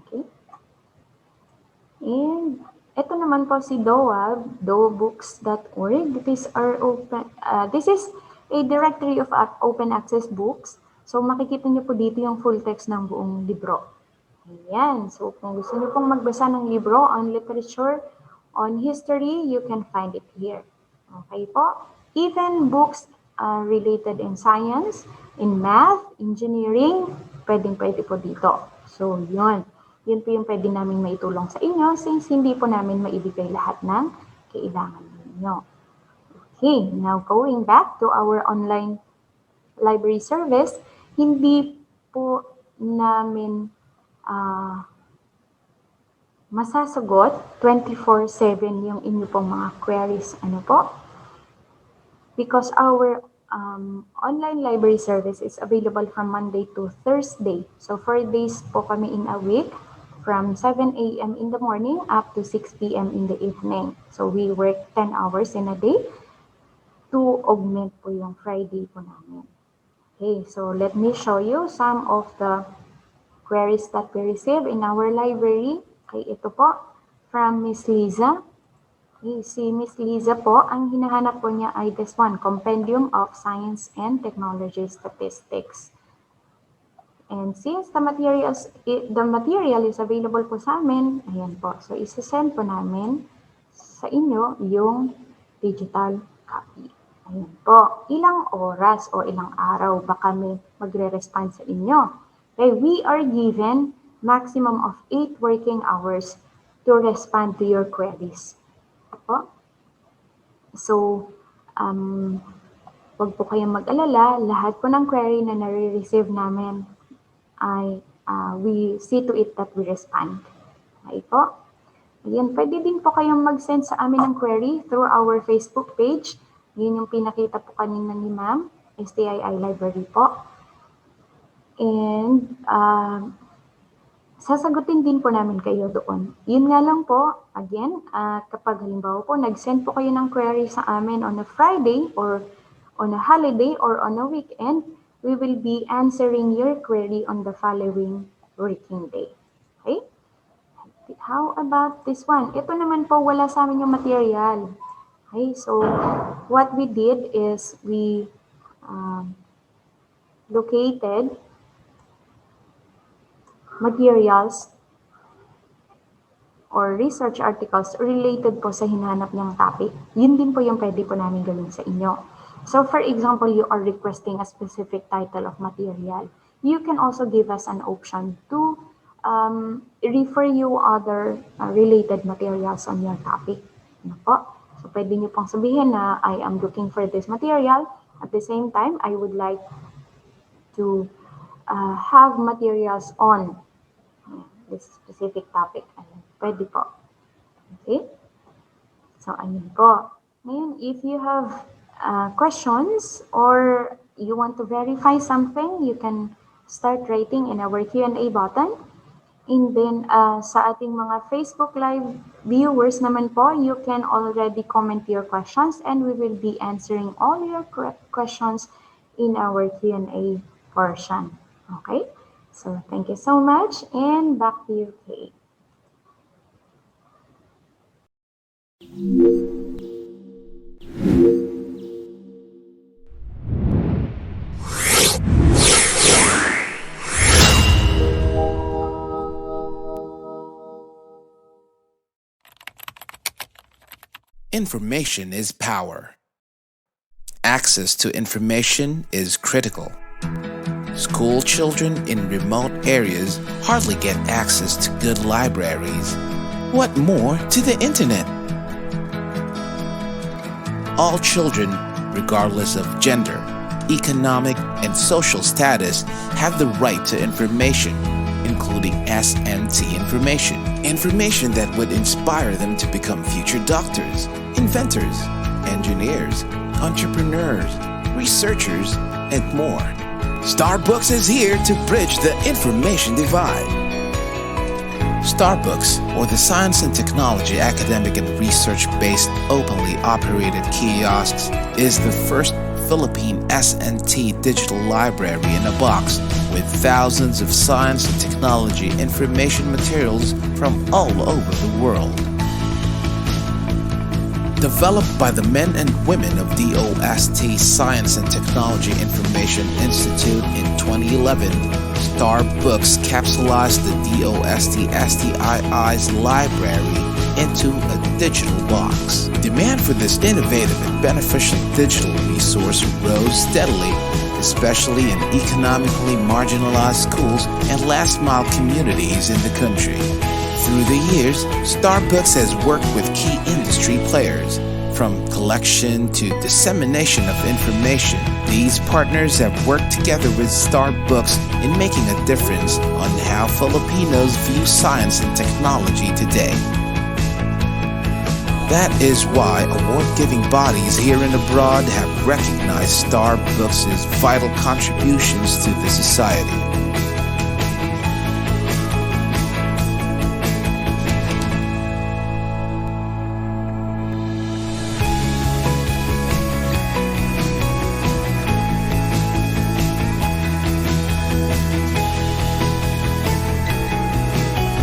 Okay. And ito naman po si DOAB, doabooks.org. This is a directory of open access books. So makikita nyo po dito yung full text ng buong libro. Ayan. So kung gusto nyo pong magbasa ng libro on literature, on history, you can find it here. Okay po? Even books related in science, in math, engineering, pwede po dito. So, yun. Yun po yung pwede namin maitulong sa inyo since hindi po namin maibigay lahat ng kailangan ninyo. Okay, now going back to our online library service, hindi po namin masasagot 24/7 yung inyo pong mga queries. Ano po? Because our online library service is available from Monday to Thursday. So 4 days po kami in a week from 7 a.m. in the morning up to 6 p.m. in the evening. So we work 10 hours in a day to augment po yung Friday po namin. Okay, so let me show you some of the queries that we receive in our library. Okay, ito po from Miss Liza. Si Miss Liza po, ang hinahanap po niya ay this one, Compendium of Science and Technology Statistics. And since the material is available po sa amin, ayan po. So, isa-send po namin sa inyo yung digital copy. Ayan po. Ilang oras o ilang araw ba kami magre-respond sa inyo? Okay, we are given maximum of 8 working hours to respond to your queries. So, wag po kayong mag-alala. Lahat po ng query na nare-receive namin ay we see to it that we respond. Okay po. Ayan, pwede din po kayong mag-send sa amin ng query through our Facebook page. Yun yung pinakita po kanina ni Ma'am, STII Library po. And sasagutin din po namin kayo doon. Yun nga lang po, again, kapag halimbawa po, nag-send po kayo ng query sa amin on a Friday or on a holiday or on a weekend, we will be answering your query on the following working day. Okay? How about this one? Ito naman po, wala sa amin yung material. Okay, so what we did is we um, located materials or research articles related po sa hinahanap niyang topic, yun din po yung pwede po namin gawin sa inyo. So for example, you are requesting a specific title of material. You can also give us an option to refer you other related materials on your topic. Ano po? So pwede niyo pong sabihin na I am looking for this material. At the same time, I would like to have materials on this specific topic. Ayan, pwede po. Okay? So, ayun po. Ngayon, if you have questions or you want to verify something, you can start writing in our Q&A button. And then, sa ating mga Facebook Live viewers naman po, you can already comment your questions and we will be answering all your questions in our Q&A portion. Okay? So, thank you so much and back to you, Kate. Information is power. Access to information is critical. School children in remote areas hardly get access to good libraries. What more to the internet? All children, regardless of gender, economic, and social status, have the right to information, including SMT information. Information that would inspire them to become future doctors, inventors, engineers, entrepreneurs, researchers, and more. Starbooks is here to bridge the information divide. Starbooks, or the Science and Technology Academic and Research-based openly operated kiosks, is the first Philippine S&T digital library in a box with thousands of science and technology information materials from all over the world. Developed by the men and women of DOST Science and Technology Information Institute in 2011, Starbooks capsulized the DOST-STII's library into a digital box. Demand for this innovative and beneficial digital resource rose steadily, especially in economically marginalized schools and last-mile communities in the country. Through the years, Starbooks has worked with key industry players. From collection to dissemination of information, these partners have worked together with Starbooks in making a difference on how Filipinos view science and technology today. That is why award-giving bodies here and abroad have recognized Starbooks' vital contributions to the society.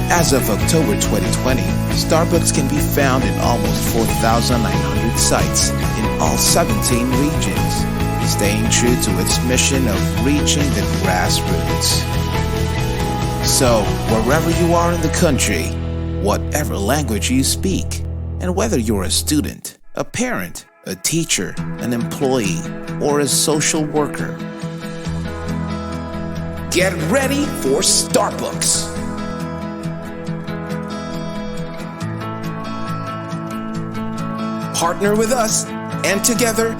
As of October 2020, Starbooks can be found in almost 4,900 sites in all 17 regions, staying true to its mission of reaching the grassroots. So, wherever you are in the country, whatever language you speak, and whether you're a student, a parent, a teacher, an employee, or a social worker, get ready for Starbooks! Partner with us, and together,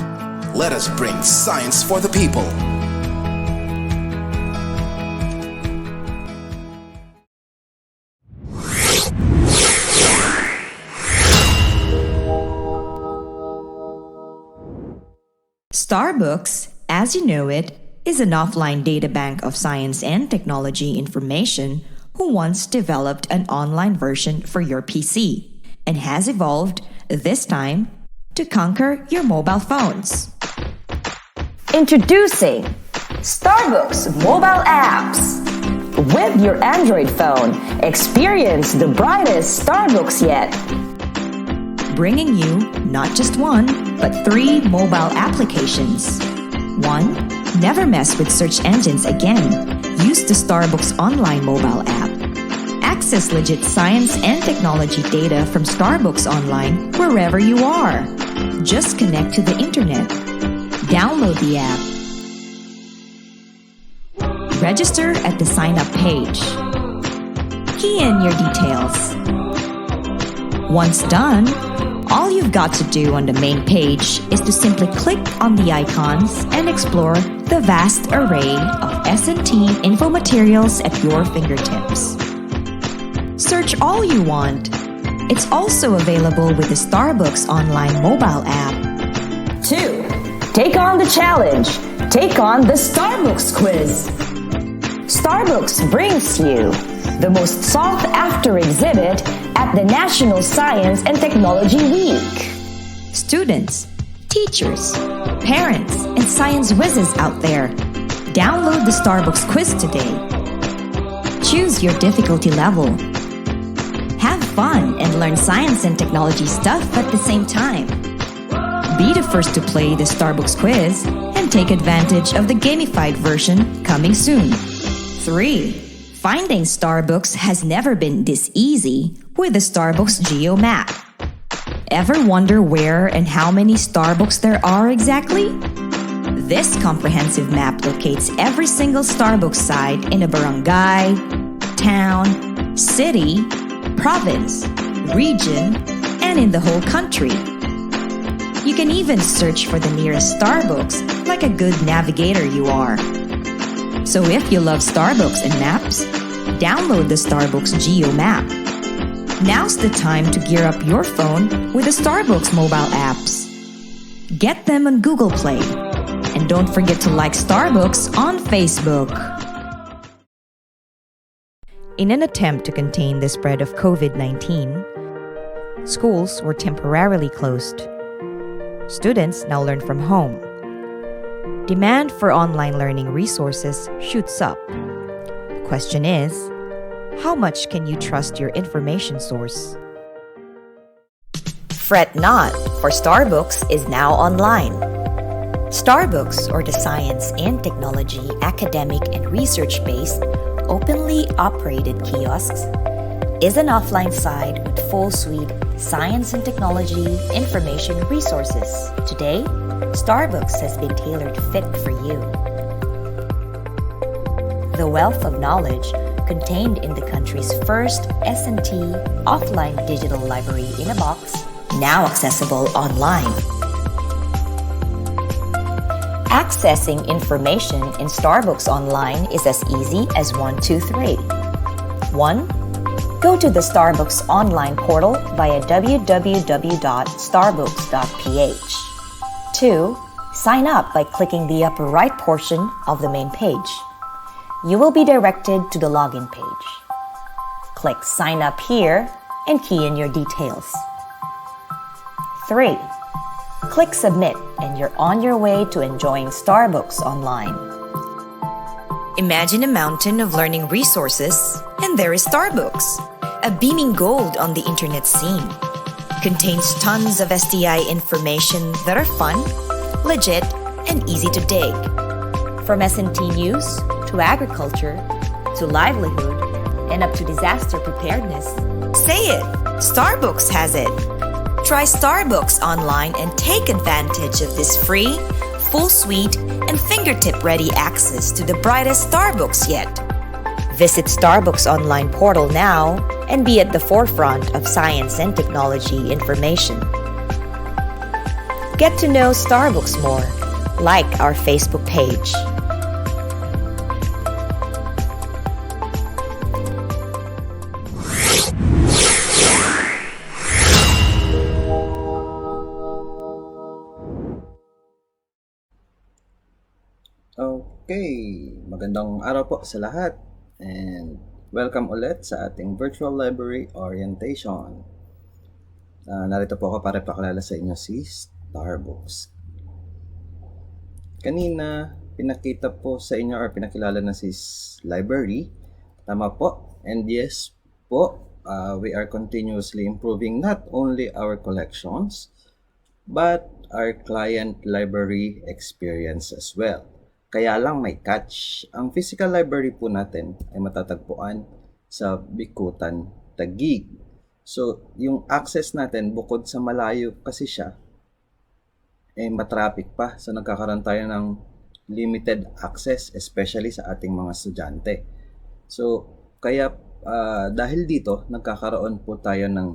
let us bring science for the people. Starbooks, as you know it, is an offline databank of science and technology information who once developed an online version for your PC and has evolved this time to conquer your mobile phones. Introducing Starbooks mobile apps. With your Android phone, experience the brightest Starbooks yet. Bringing you not just one, but 3 mobile applications. 1. Never mess with search engines again. Use the Starbucks online mobile app. Access legit science and technology data from Starbucks Online wherever you are. Just connect to the internet. Download the app. Register at the sign up page. Key in your details. Once done, all you've got to do on the main page is to simply click on the icons and explore the vast array of S&T info materials at your fingertips. Search all you want. It's also available with the Starbucks online mobile app. 2. Take on the challenge. Take on the Starbucks quiz. Starbucks brings you the most sought-after exhibit at the National Science and Technology Week. Students, teachers, parents, and science whizzes out there, download the Starbucks quiz today. Choose your difficulty level. Have fun and learn science and technology stuff at the same time. Be the first to play the Starbucks quiz and take advantage of the gamified version coming soon. 3. Finding Starbucks has never been this easy with the Starbucks Geo Map. Ever wonder where and how many Starbucks there are exactly? This comprehensive map locates every single Starbucks site in a barangay, town, city, province, region, and in the whole country. You can even search for the nearest Starbucks like a good navigator you are. So if you love Starbucks and maps, download the Starbucks Geo Map. Now's the time to gear up your phone with the Starbucks mobile apps. Get them on Google Play. And don't forget to like Starbucks on Facebook. In an attempt to contain the spread of COVID-19, schools were temporarily closed. Students now learn from home. Demand for online learning resources shoots up. The question is, how much can you trust your information source? Fret not, for Starbucks is now online. Starbucks, or the science and technology, academic and research-based, openly operated kiosks, is an offline site with full suite science and technology information resources. Today, Starbucks has been tailored fit for you. The wealth of knowledge contained in the country's first S&T offline digital library in a box, now accessible online. Accessing information in Starbucks Online is as easy as 1, 2, 3. 1. Go to the Starbucks online portal via www.starbucks.ph. 2. Sign up by clicking the upper right portion of the main page. You will be directed to the login page. Click Sign Up here and key in your details. 3. Click Submit and you're on your way to enjoying Starbucks Online. Imagine a mountain of learning resources, and there is Starbucks, a beaming gold on the internet scene. Contains tons of STI information that are fun, legit, and easy to dig. From S&T news, to agriculture, to livelihood, and up to disaster preparedness. Say it! Starbucks has it! Try Starbucks Online and take advantage of this free, full suite, and fingertip-ready access to the brightest Starbucks yet. Visit Starbucks Online portal now and be at the forefront of science and technology information. Get to know Starbucks more. Like our Facebook page. Okay, magandang araw po sa lahat and welcome ulit sa ating virtual library orientation. Narito po ako para ipakilala sa inyo si Starbucks. Kanina, pinakita po sa inyo or pinakilala na si library. Tama po. And yes po, we are continuously improving not only our collections, but our client library experience as well. Kaya lang may catch. Ang physical library po natin ay matatagpuan sa Bikutan, Taguig. So, yung access natin bukod sa malayo kasi siya, matraffic pa. So, nagkakaroon tayo ng limited access, especially sa ating mga estudyante. So, kaya dahil dito, nagkakaroon po tayo ng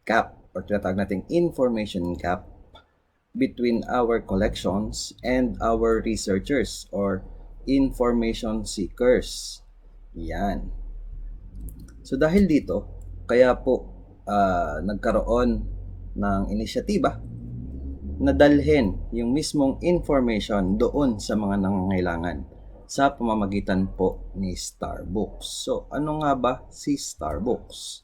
gap or tinatawag nating information gap between our collections and our researchers or information seekers. Yan. So dahil dito, kaya po nagkaroon ng inisyatiba na dalhin yung mismong information doon sa mga nangangailangan sa pamamagitan po ni Starbooks. So ano nga ba si Starbooks?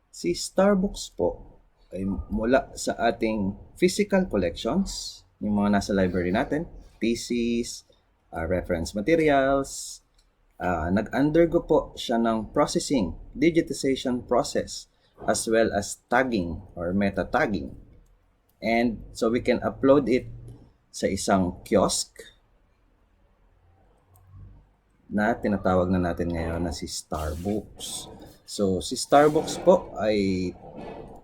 Si Starbooks po ay mula sa ating physical collections, yung mga nasa library natin, thesis, reference materials, nag-undergo po siya ng processing, digitization process, as well as tagging or meta-tagging. And so we can upload it sa isang kiosk na tinatawag na natin ngayon na si Starbooks. So si Starbooks po ay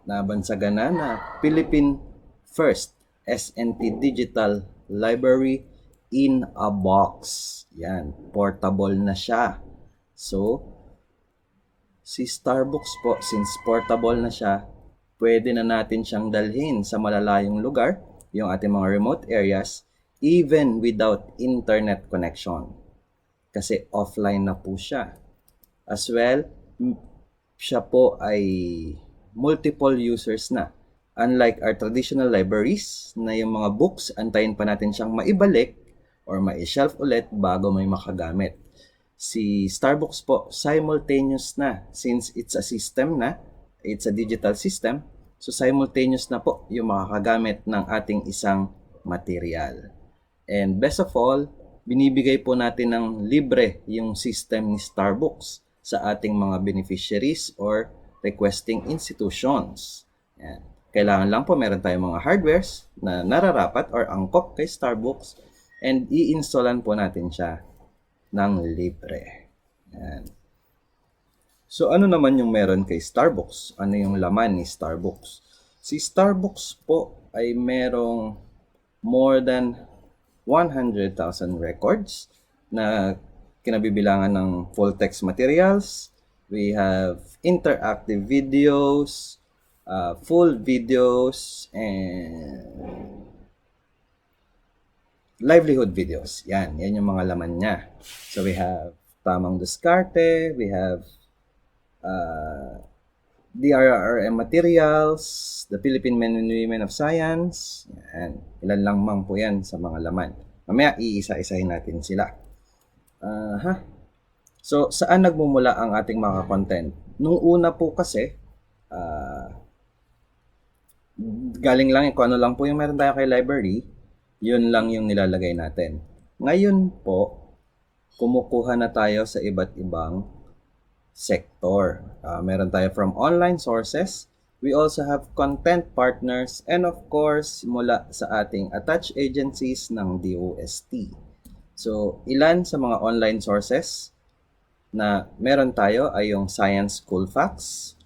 nabansagan na Philippine First SNT Digital Library in a box. Yan, portable na siya. So, si Starbooks po, since portable na siya, pwede na natin siyang dalhin sa malalayong lugar, yung ating mga remote areas, even without internet connection. Kasi offline na po siya. As well, siya po ay multiple users na. Unlike our traditional libraries na yung mga books, antayin pa natin siyang maibalik or ma-shelf ulit bago may makagamit. Si Starbooks po, simultaneous na. Since it's a system na, it's a digital system, so simultaneous na po yung makakagamit ng ating isang material. And best of all, binibigay po natin ng libre yung system ni Starbooks sa ating mga beneficiaries or requesting institutions. Yan. Kailangan lang po meron tayong mga hardwares na nararapat or angkop kay Starbooks and i-installan po natin siya ng libre. Yan. So ano naman yung meron kay Starbooks? Ano yung laman ni Starbooks? Si Starbooks po ay merong more than 100,000 records na kinabibilangan ng full text materials. We have interactive videos, full videos, and livelihood videos. Yan yung mga laman niya. So we have tamang diskarte, we have DRRM materials, the Philippine Men and Women of Science. Yan. Ilan lang mang po yan sa mga laman. Mamaya iisa-isahin natin sila. So, saan nagmumula ang ating mga content? Nung una po kasi, galing lang kung ano lang po yung meron tayo kay library, yun lang yung nilalagay natin. Ngayon po, kumukuha na tayo sa iba't ibang sector. Meron tayo from online sources, we also have content partners, and of course, mula sa ating attached agencies ng DOST. So, ilan sa mga online sources na meron tayo ay yung Science School Facts,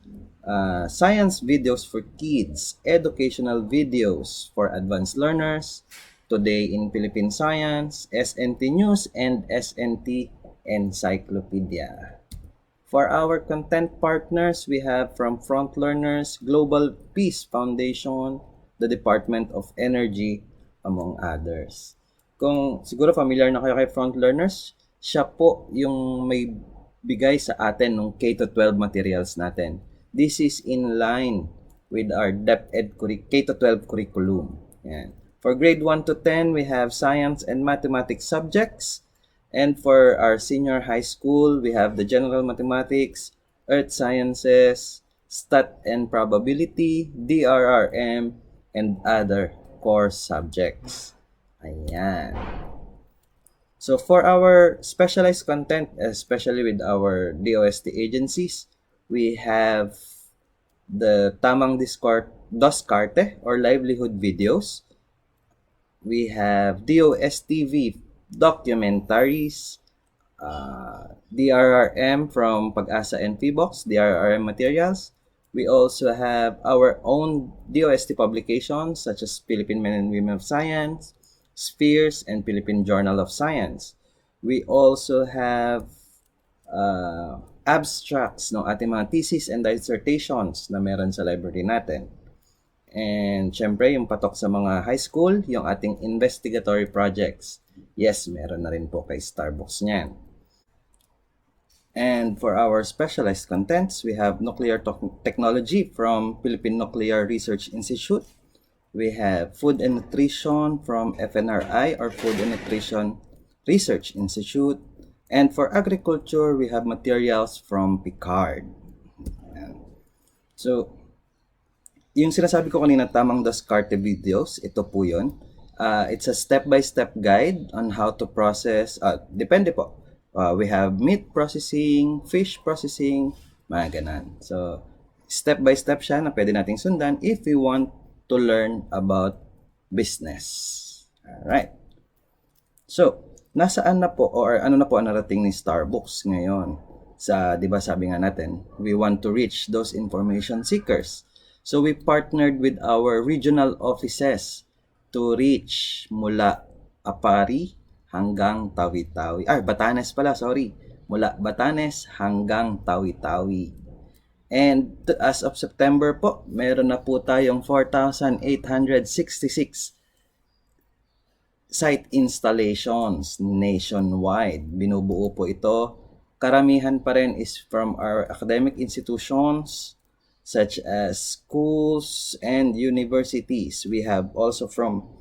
Science Videos for Kids, Educational Videos for Advanced Learners, Today in Philippine Science, SNT News, and SNT Encyclopedia. For our content partners, we have from Front Learners, Global Peace Foundation, the Department of Energy, among others. Kung siguro familiar na kayo kay Front Learners, siya po yung may bigay sa atin ng K-12 materials natin. This is in line with our DepEd K-12 curriculum. Yan. For grade 1 to 10, we have science and mathematics subjects. And for our senior high school, we have the general mathematics, earth sciences, stat and probability, DRRM, and other core subjects. Ayan. So for our specialized content, especially with our DOST agencies, we have the tamang DOST-STII or livelihood videos. we have DOST-TV documentaries, DRRM from Pag-asa and PBOX, DRRM materials. We also have our own DOST publications such as Philippine Men and Women of Science, Spheres, and Philippine Journal of Science. We also have abstracts ng ating mga thesis and dissertations na meron sa library natin. And syempre, yung patok sa mga high school, yung ating investigatory projects. Yes, meron na rin po kay Starbucks niyan. And for our specialized contents, we have nuclear technology from Philippine Nuclear Research Institute. We have food and nutrition from FNRI or Food and Nutrition Research Institute. And for agriculture, we have materials from Picard. So, yung sinasabi ko kanina, tamang DOST-STII videos, ito po yun. It's a step-by-step guide on how to process, depende po. We have meat processing, fish processing, mga ganan. So, step-by-step siya na pwede nating sundan if we want to learn about business. Alright. So, nasaan na po or ano na po ang narating ni Starbucks ngayon? Sa, di ba sabi nga natin, we want to reach those information seekers. So, we partnered with our regional offices to reach mula Apari hanggang Tawi-Tawi. Batanes pala, sorry. Mula Batanes hanggang Tawi-Tawi. And as of September po, meron na po tayong 4,866 site installations nationwide. Binubuo po ito. Karamihan pa rin is from our academic institutions such as schools and universities. We have also from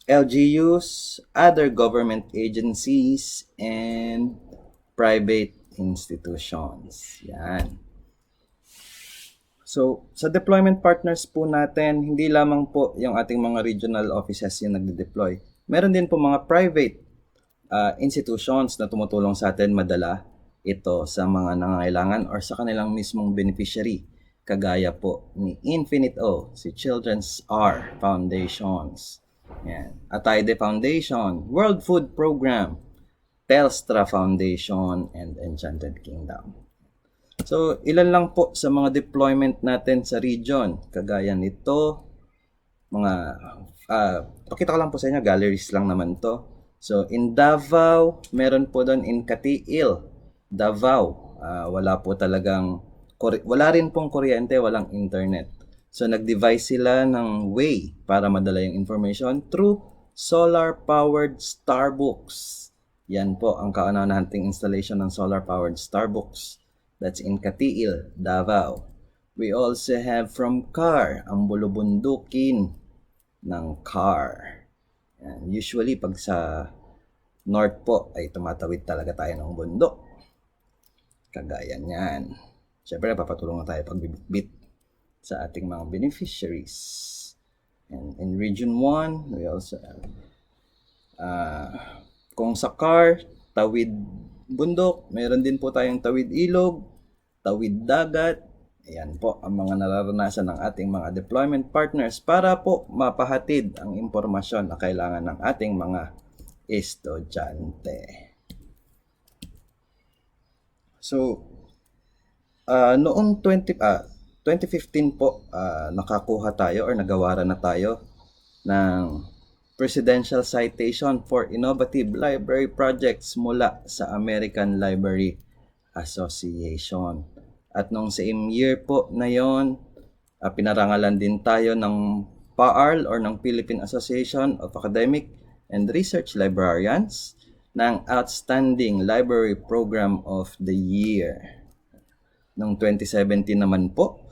LGUs, other government agencies, and private institutions. Yan. So, sa deployment partners po natin, hindi lamang po yung ating mga regional offices yung nagde-deploy. Meron din po mga private institutions na tumutulong sa atin madala ito sa mga nangangailangan or sa kanilang mismong beneficiary. Kagaya po ni Infinite O, si Children's R Foundations. Yan. Ataide Foundation, World Food Program, Telstra Foundation, and Enchanted Kingdom. So, ilan lang po sa mga deployment natin sa region. Kagaya nito, mga, pakita ko lang po sa inyo, galleries lang naman to. So, in Davao, meron po doon in Katiil, Davao. Wala po talagang, wala rin pong kuryente, walang internet. So, nag-devise sila ng way para madala yung information through solar-powered Starbucks. Yan po ang kauna-unahang installation ng solar-powered Starbucks. That's in Katiil, Davao. We also have from CAR, ang bulubundukin ng CAR. Yan. Usually, pag sa north po, ay tumatawid talaga tayo ng bundok. Kagaya niyan. Siyempre, papatulong na tayo pagbibit sa ating mga beneficiaries. And in Region 1, we also have kung sa CAR, tawid bundok, meron din po tayong tawid ilog, tawid dagat. Ayan po ang mga nararanasan ng ating mga deployment partners para po mapahatid ang impormasyon na kailangan ng ating mga estudyante. So, noong 2015 po, nakakuha tayo or nagawaran na tayo ng Presidential Citation for Innovative Library Projects mula sa American Library Association. At nung same year po na yon, pinarangalan din tayo ng PAARL or ng Philippine Association of Academic and Research Librarians ng Outstanding Library Program of the Year. Noong 2017 naman po,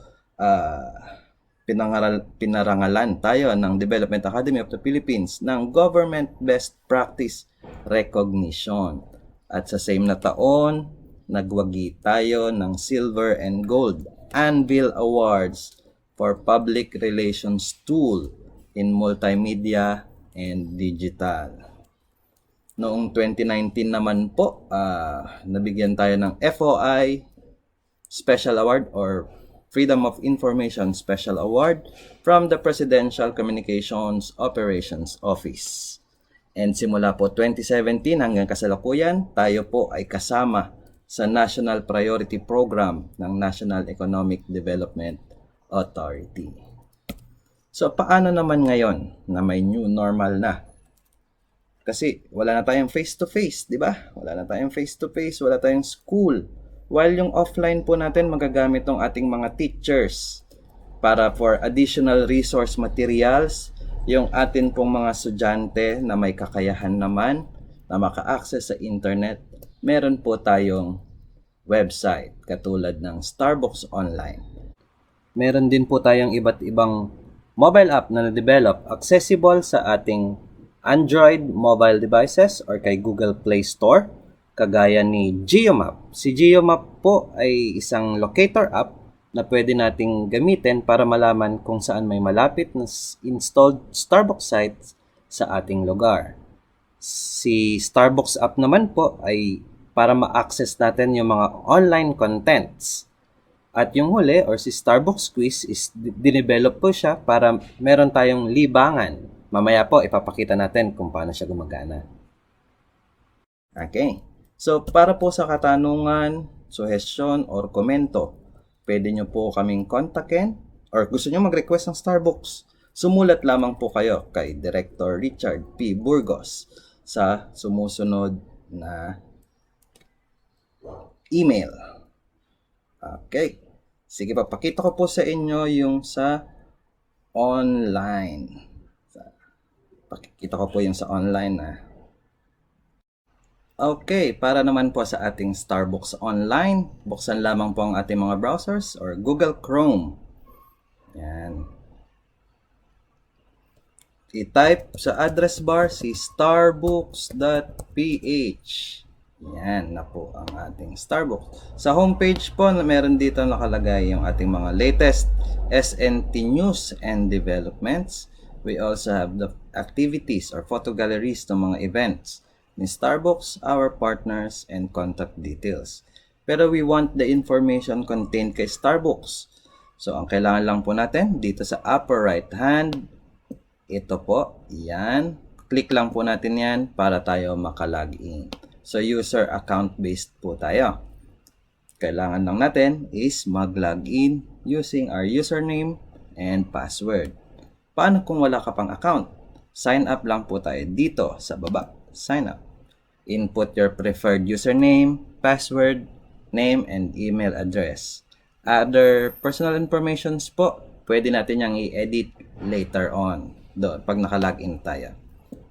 pinarangalan tayo ng Development Academy of the Philippines ng Government Best Practice Recognition. At sa same na taon, nagwagi tayo ng Silver and Gold Anvil Awards for Public Relations Tool in Multimedia and Digital. Noong 2019 naman po, nabigyan tayo ng FOI Special Award or Freedom of Information Special Award from the Presidential Communications Operations Office. And simula po 2017 hanggang kasalukuyan, tayo po ay kasama sa National Priority Program ng National Economic Development Authority. So, paano naman ngayon na may new normal na? Kasi wala na tayong face-to-face, di ba? Wala na tayong face-to-face, wala tayong school. While yung offline po natin, magagamit ng ating mga teachers para for additional resource materials, yung atin pong mga estudyante na may kakayahan naman na maka-access sa internet, meron po tayong website katulad ng Starbucks Online. Meron din po tayong iba't ibang mobile app na na-develop accessible sa ating Android mobile devices or kay Google Play Store, kagaya ni GeoMap. Si GeoMap po ay isang locator app na pwede nating gamitin para malaman kung saan may malapit na installed Starbucks sites sa ating lugar. Si Starbucks app naman po ay para ma-access natin yung mga online contents. At yung huli, or si Starbucks Quiz, is dinevelop po siya para meron tayong libangan. Mamaya po, ipapakita natin kung paano siya gumagana. Okay. So, para po sa katanungan, suggestion, or komento, pwede nyo po kaming kontakin or gusto nyo mag-request ng Starbucks, sumulat lamang po kayo kay Director Richard P. Burgos sa sumusunod na email. Okay. Sige, papakita ko po sa inyo yung sa online. Pakikita ko po yung sa online Okay, para naman po sa ating Starbucks Online, buksan lamang po ang ating mga browsers or Google Chrome. Yan. I-type sa address bar si starbucks.ph. Yan na po ang ating Starbucks. Sa homepage po, meron dito nakalagay yung ating mga latest SNT news and developments. We also have the activities or photo galleries ng mga events ni Starbucks, our partners, and contact details. Pero we want the information contained kay Starbucks. So, ang kailangan lang po natin dito sa upper right hand, ito po, yan. Click lang po natin yan para tayo makalogin. So, user account based po tayo. Kailangan lang natin is mag-login using our username and password. Paano kung wala ka pang account? Sign up lang po tayo dito sa baba. Sign up. Input your preferred username, password, name, and email address. Other personal informations po, pwede natin yung i-edit later on. Doon, pag naka-login tayo.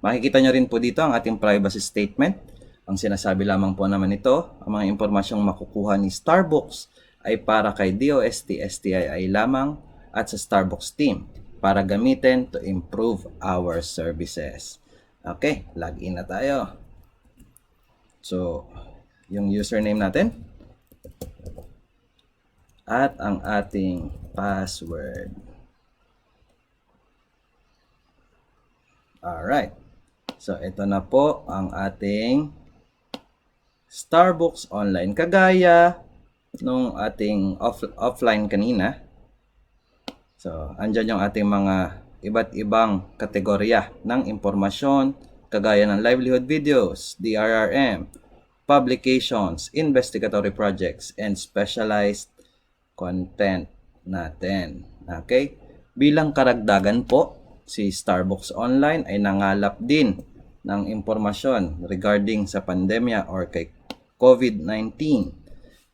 Makikita nyo rin po dito ang ating privacy statement. Ang sinasabi lamang po naman ito, ang mga impormasyong makukuha ni Starbucks ay para kay DOST-STII lamang at sa Starbucks team para gamitin to improve our services. Okay, login na tayo. So, yung username natin at ang ating password. Alright. So, ito na po ang ating Starbucks Online. Kagaya nung ating offline kanina. So, andyan yung ating mga iba't ibang kategorya ng impormasyon, kagaya ng livelihood videos, DRRM, publications, investigatory projects, and specialized content natin. Okay? Bilang karagdagan po, si Starbucks Online ay nangalap din ng impormasyon regarding sa pandemya or kay COVID-19,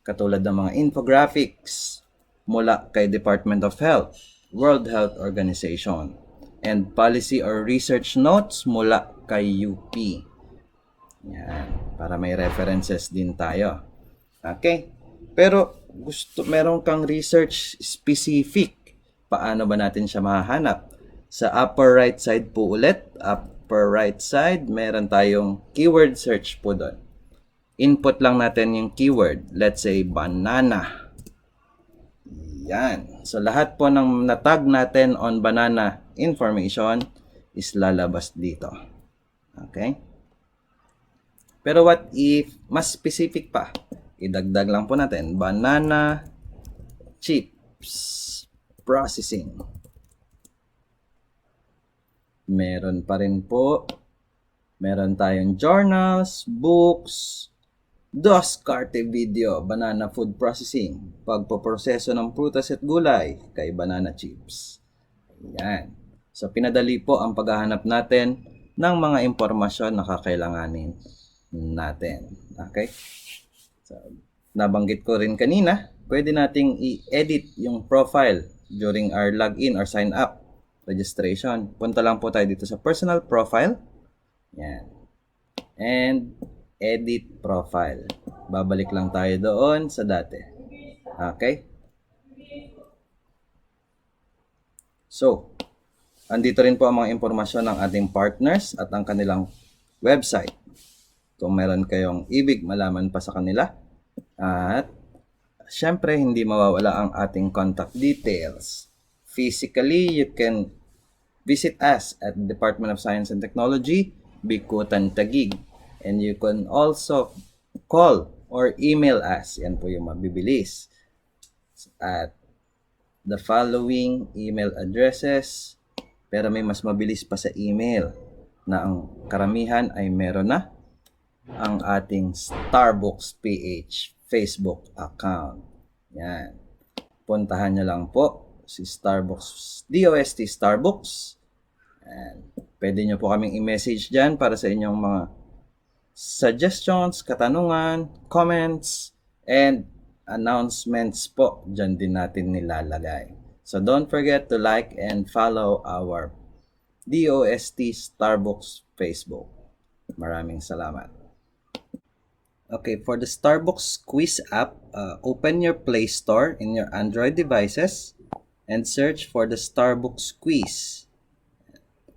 katulad ng mga infographics mula kay Department of Health, World Health Organization, and policy or research notes mula kay UP. Yan, para may references din tayo. Okay? Pero meron kang research specific. Paano ba natin siya mahahanap? Sa upper right side po ulit, upper right side, meron tayong keyword search po doon. Input lang natin yung keyword. Let's say, banana. Yan. So, lahat po ng natag natin on banana information is lalabas dito. Okay? Pero what if mas specific pa? Idagdag lang po natin, banana chip. chips processing. Meron pa rin po. Meron tayong journals, books, DOST-STII video, banana food processing, pagpoproseso ng prutas at gulay kay banana chips. Ayan. So, pinadali po ang paghahanap natin ng mga impormasyon na kakailanganin natin. Okay? So, nabanggit ko rin kanina, pwede nating i-edit yung profile during our login or sign up registration. Punta lang po tayo dito sa personal profile. Yan. And edit profile. Babalik lang tayo doon sa dati. Okay? So, andito rin po ang mga impormasyon ng ating partners at ang kanilang website. Kung meron kayong ibig malaman pa sa kanila. At syempre, hindi mawawala ang ating contact details. Physically, you can visit us at the Department of Science and Technology, Bikutan, Taguig. And you can also call or email us. Yan po yung mabibilis. At the following email addresses. Pero may mas mabilis pa sa email na ang karamihan ay meron na ang ating Starbucks PH Facebook account. Yan. Puntahan nyo lang po si Starbucks, DOST Starbucks. And pwede nyo po kaming i-message dyan para sa inyong mga suggestions, katanungan, comments, and announcements po. Dyan din natin nilalagay. So don't forget to like and follow our DOST Starbucks Facebook. Maraming salamat. Okay, for the Starbucks Quiz app, open your Play Store in your Android devices and search for the Starbucks Quiz.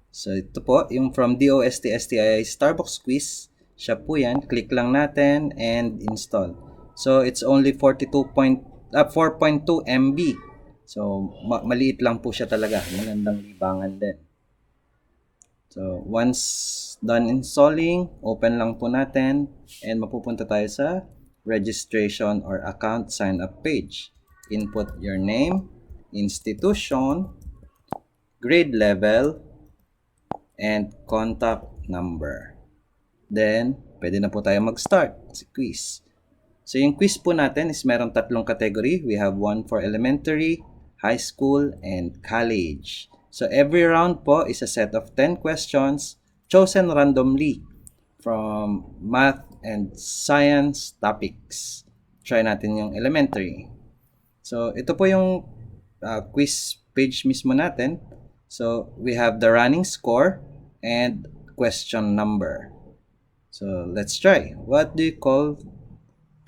So, ito po, yung from DOST-STII Starbucks Quiz. Siya po yan. Click lang natin and install. So, it's only 4.2 MB. So, maliit lang po siya talaga. Magandang libangan din. So, once done installing, open lang po natin and mapupunta tayo sa registration or account sign up page. Input your name, institution, grade level, and contact number. Then, pwede na po tayo mag-start sa quiz. So, yung quiz po natin is merong tatlong category. We have one for elementary, high school, and college. So, every round po is a set of 10 questions chosen randomly from math and science topics. Try natin yung elementary. So, ito po yung quiz page mismo natin. So, we have the running score and question number. So, let's try. What do you call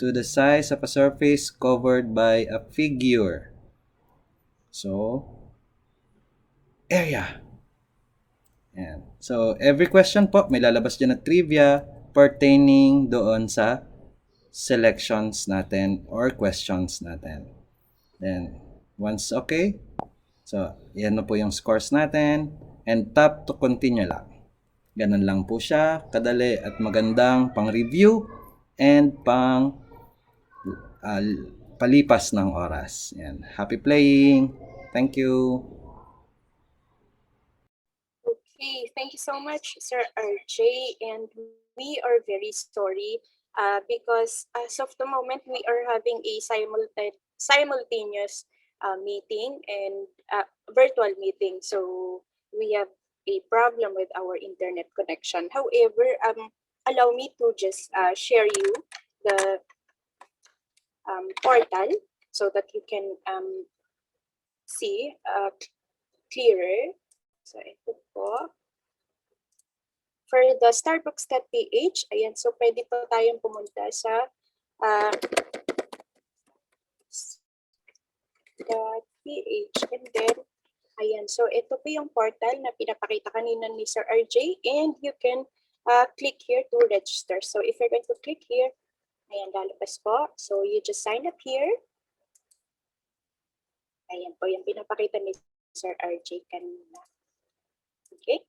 to the size of a surface covered by a figure? So, area. Yan. So, every question po, may lalabas dyan na trivia pertaining doon sa selections natin or questions natin. Then, once okay, so, yan na po yung scores natin. And tap to continue lang. Ganun lang po siya. Kadali at magandang pang-review and palipas ng oras. Yan. Happy playing. Thank you. Okay, thank you so much, Sir RJ. And we are very sorry because as of the moment, we are having a simultaneous meeting and virtual meeting. So we have a problem with our internet connection. However, allow me to just share you the portal so that you can see clearer. So ito po. For the Starbucks.ph, ayan, so pwede po tayong pumunta sa .ph and then ayan, so ito po yung portal na pinapakita kanina ni Sir RJ and you can click here to register. So if you're going to click here, ayan, lalabas po. So you just sign up here. Ayan po yung pinapakita ni Sir RJ kanina. Okay.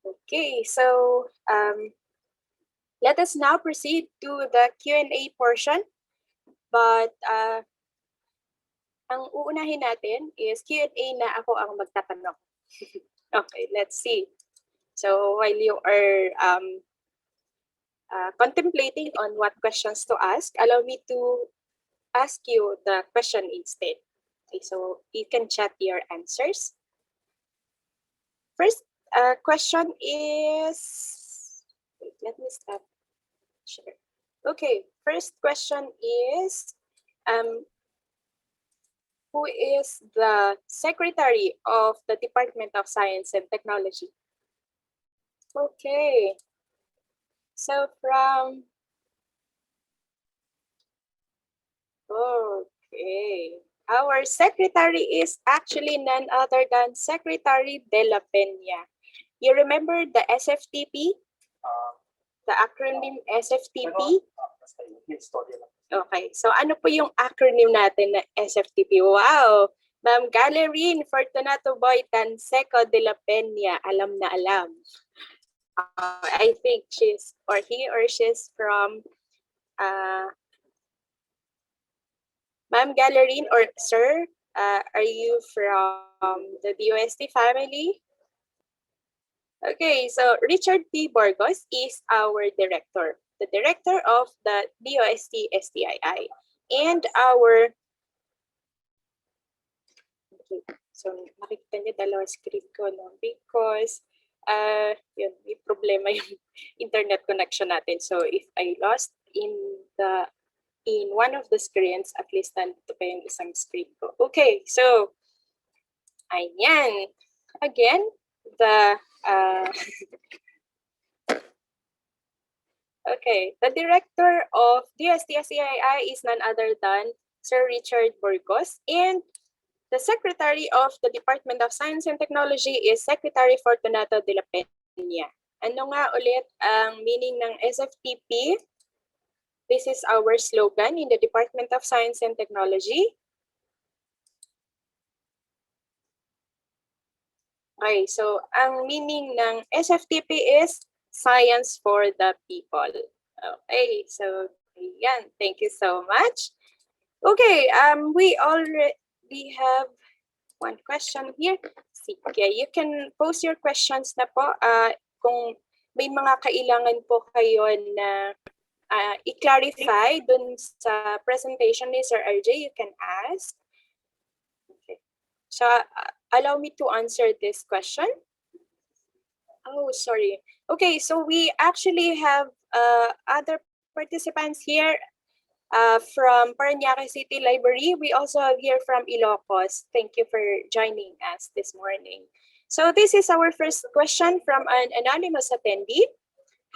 Okay, so let us now proceed to the Q&A portion. But ang uunahin natin is Q&A na ako ang magtatanong. Okay, let's see. So while you are contemplating on what questions to ask, allow me to ask you the question instead. Okay, so you can chat your answers. First question is, wait, let me stop share. Okay, first question is, who is the Secretary of the Department of Science and Technology? Okay, so our secretary is actually none other than Secretary De La Peña. You remember the SFTP? The acronym SFTP? Okay, so ano po yung acronym natin na SFTP? Wow! Ma'am Gallerine Fortunato Boy Tanseco de la Peña, alam na alam. I think she's, or he or she's from, Ma'am Gallerine or sir, are you from the DOST family? Okay, so Richard P. Burgos is our director, the director of the DOST-STII. And our, okay, so makikita niyo dalawa script ko, no? Because, yun, may problema yung internet connection natin. So if I lost in one of the screens, at least nandito pa yung isang screen ko. Okay, so, ayan. Again, the okay, the director of DOST-STII is none other than Sir Richard Burgos, and the Secretary of the Department of Science and Technology is Secretary Fortunato de la Peña. Ano nga ulit ang meaning ng SFTP? This is our slogan in the Department of Science and Technology. Okay, so ang meaning ng SFTP is Science for the People. Okay, so yan, thank you so much. Okay, we already have one question here. Sige, you can post your questions na po. Kung may mga kailangan po kayo na i-clarify dun sa presentation ni Sir RJ, you can ask. Okay. So, allow me to answer this question. Oh, sorry. Okay, so we actually have other participants here from Parañaque City Library. We also have here from Ilocos. Thank you for joining us this morning. So this is our first question from an anonymous attendee.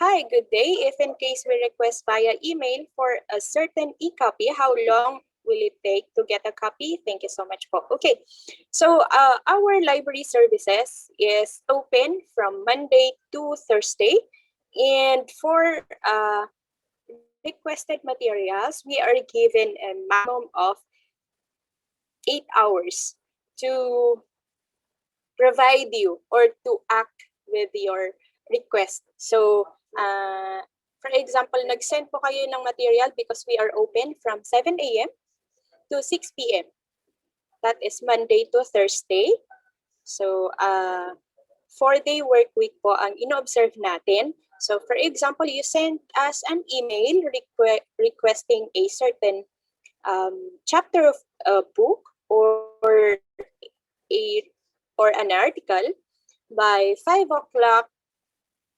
Hi, good day. If in case we request via email for a certain e-copy, how long will it take to get a copy? Thank you so much po. Okay, so our library services is open from Monday to Thursday. And for requested materials, we are given a maximum of 8 hours to provide you or to act with your request. So, for example, nag-send po kayo ng material because we are open from 7 a.m. to 6 p.m. That is Monday to Thursday. So, 4-day work week po ang ino-observe natin. So, for example, you send us an email requesting a certain chapter of a book or an article by 5 o'clock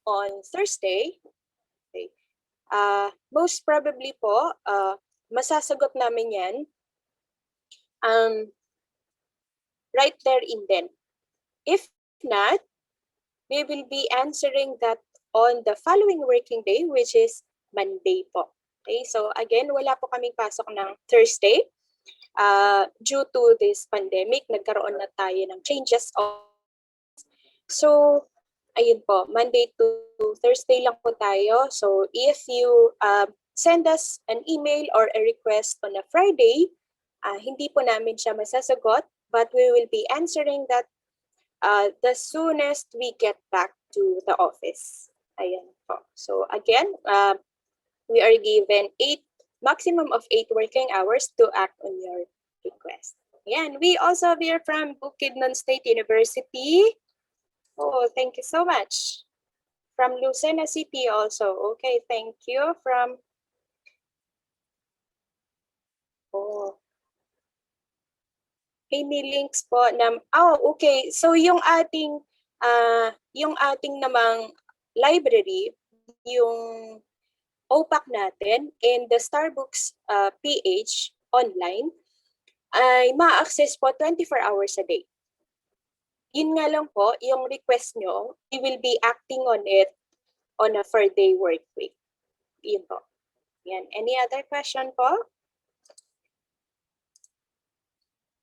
on Thursday. Okay. Most probably po, masasagot namin yan right there and then. If not, we will be answering that on the following working day, which is Monday po. Okay, so again, wala po kaming pasok ng Thursday. Due to this pandemic, nagkaroon na tayo ng changes. So, ayun po, Monday to Thursday lang po tayo. So, if you send us an email or a request on a Friday, hindi po namin siya masasagot, but we will be answering that the soonest we get back to the office. Ayan po. So again, we are given 8 maximum of 8 working hours to act on your request. Ayan, we also have here from Bukidnon State University. Oh, thank you so much. From Lucena City also. Okay, thank you. From, oh, any links po na, okay. So yung ating namang library, yung OPAC natin and the Starbucks PH online ay ma-access po 24 hours a day. Yun nga lang po, yung request nyo, we will be acting on it on a 4-day work week. Yun po. Yan. Any other question po?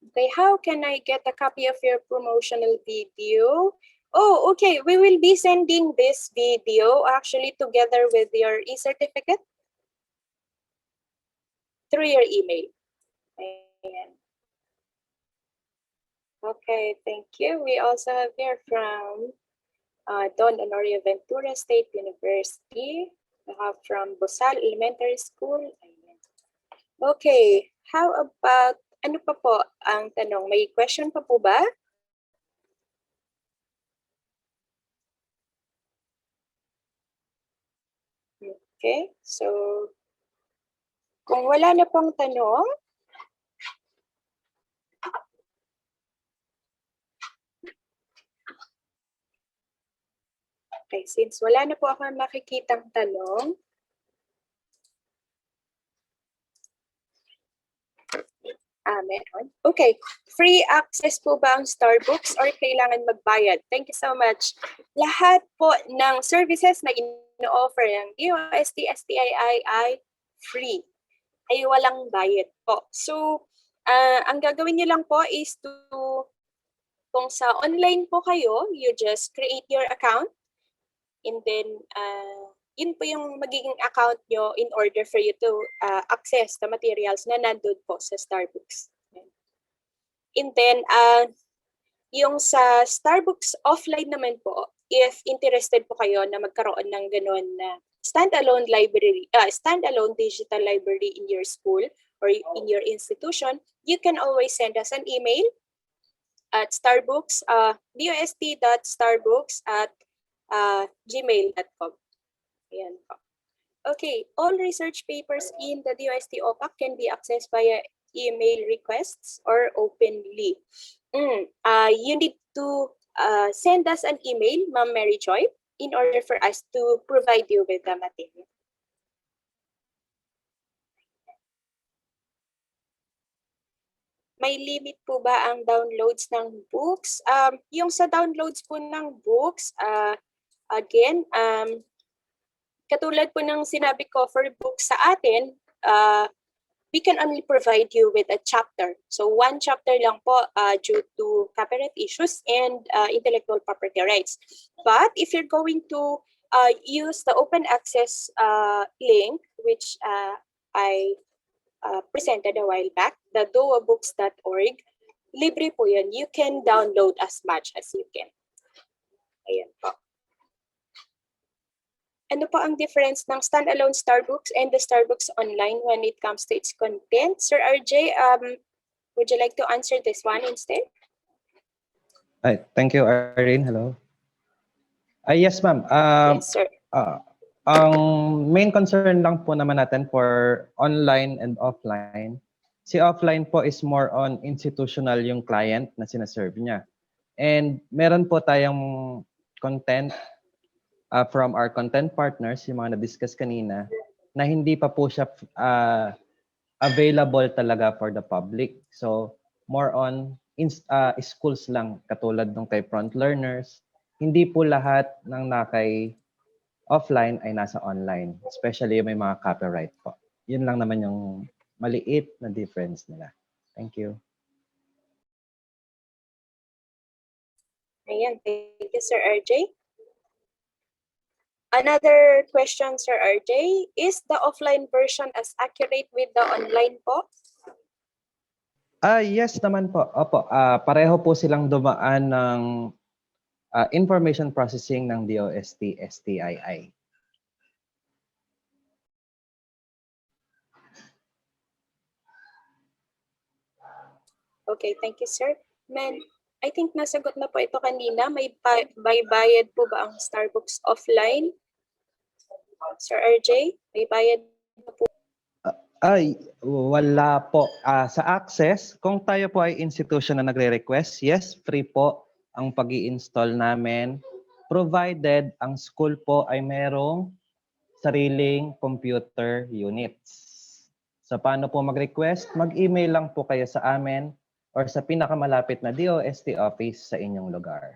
Okay, how can I get a copy of your promotional video? Oh, okay. We will be sending this video actually together with your e-certificate through your email. Ayan. Okay, thank you. We also have here from Don Honorio Ventura State University. We have from Bosal Elementary School. Ayan. Okay, how about, ano pa po ang tanong? May question pa po ba? Okay, so kung wala na pong tanong, okay, since wala na po ako makikitang tanong, meron. Okay, free access po ba ang Starbucks or kailangan magbayad? Thank you so much. Lahat po ng services na ino-offer ng DOST-STII ay free. Ay walang bayad po. So, ang gagawin niyo lang po is kung sa online po kayo, you just create your account and then yun po yung magiging account nyo in order for you to access the materials na nandun po sa Starbucks. And then, yung sa Starbucks offline naman po, if interested po kayo na magkaroon ng ganun na standalone library, standalone digital library in your school or in your institution, you can always send us an email at Starbucks, dost.starbucks@gmail.com. Ayan po. Okay, all research papers in the DOST OPAC can be accessed via email requests or openly. You need to send us an email, Ma'am Mary Joy, in order for us to provide you with the material. May limit po ba ang downloads ng books? Yung sa downloads po ng books, again, katulad po ng sinabi ko for books sa atin, we can only provide you with a chapter. So one chapter lang po due to copyright issues and intellectual property rights. But if you're going to use the open access link, which I presented a while back, the doabooks.org, libre po yun. You can download as much as you can. Ayan po. Ano po ang difference ng standalone Starbucks and the Starbucks online when it comes to its content? Sir RJ, would you like to answer this one instead? Hi, thank you, Irene. Hello. Yes, ma'am. Yes, sir. Ang main concern lang po naman natin for online and offline, si offline po is more on institutional yung client na sinaserve niya. And meron po tayong content from our content partners, yung mga na-discuss kanina, na hindi pa po siya available talaga for the public. So, more on schools lang, katulad nung kay front learners. Hindi po lahat ng nakay offline ay nasa online, especially may mga copyright po. Yun lang naman yung maliit na difference nila. Thank you. Ayan, thank you, Sir RJ. Another question, Sir RJ, is the offline version as accurate with the online po? Yes naman po. Opo, pareho po silang dumaan ng information processing ng DOST-STII. Okay, thank you, sir. Man, I think nasagot na po ito kanina. May bayad po ba ang Starbucks offline? Sir RJ, may bayad na po. Ay, wala po. Sa access, kung tayo po ay institution na nagre-request, yes, free po ang pag-i-install namin, provided ang school po ay merong sariling computer units. So paano po mag-request? Mag-email lang po kayo sa amin or sa pinakamalapit na DOST office sa inyong lugar.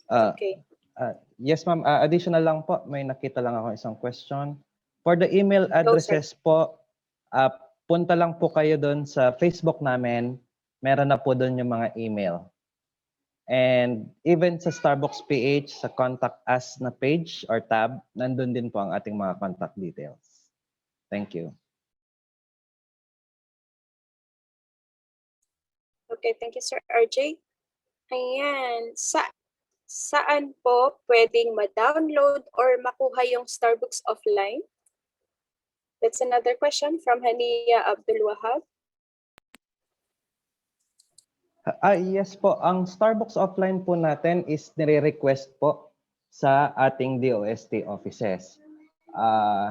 Okay. Yes, ma'am. Additional lang po, may nakita lang ako isang question. For the email sir. addresses po, punta lang po kayo doon sa Facebook namin. Meron na po doon yung mga email. And even sa Starbucks PH, sa Contact Us na page or tab, nandun din po ang ating mga contact details. Thank you. Okay, thank you, Sir RJ. Ayan. Saan po pwedeng ma-download or makuha yung Starbucks offline? That's another question from Hania Abdul Wahab. Yes po. Ang Starbucks offline po natin is nire-request po sa ating DOST offices.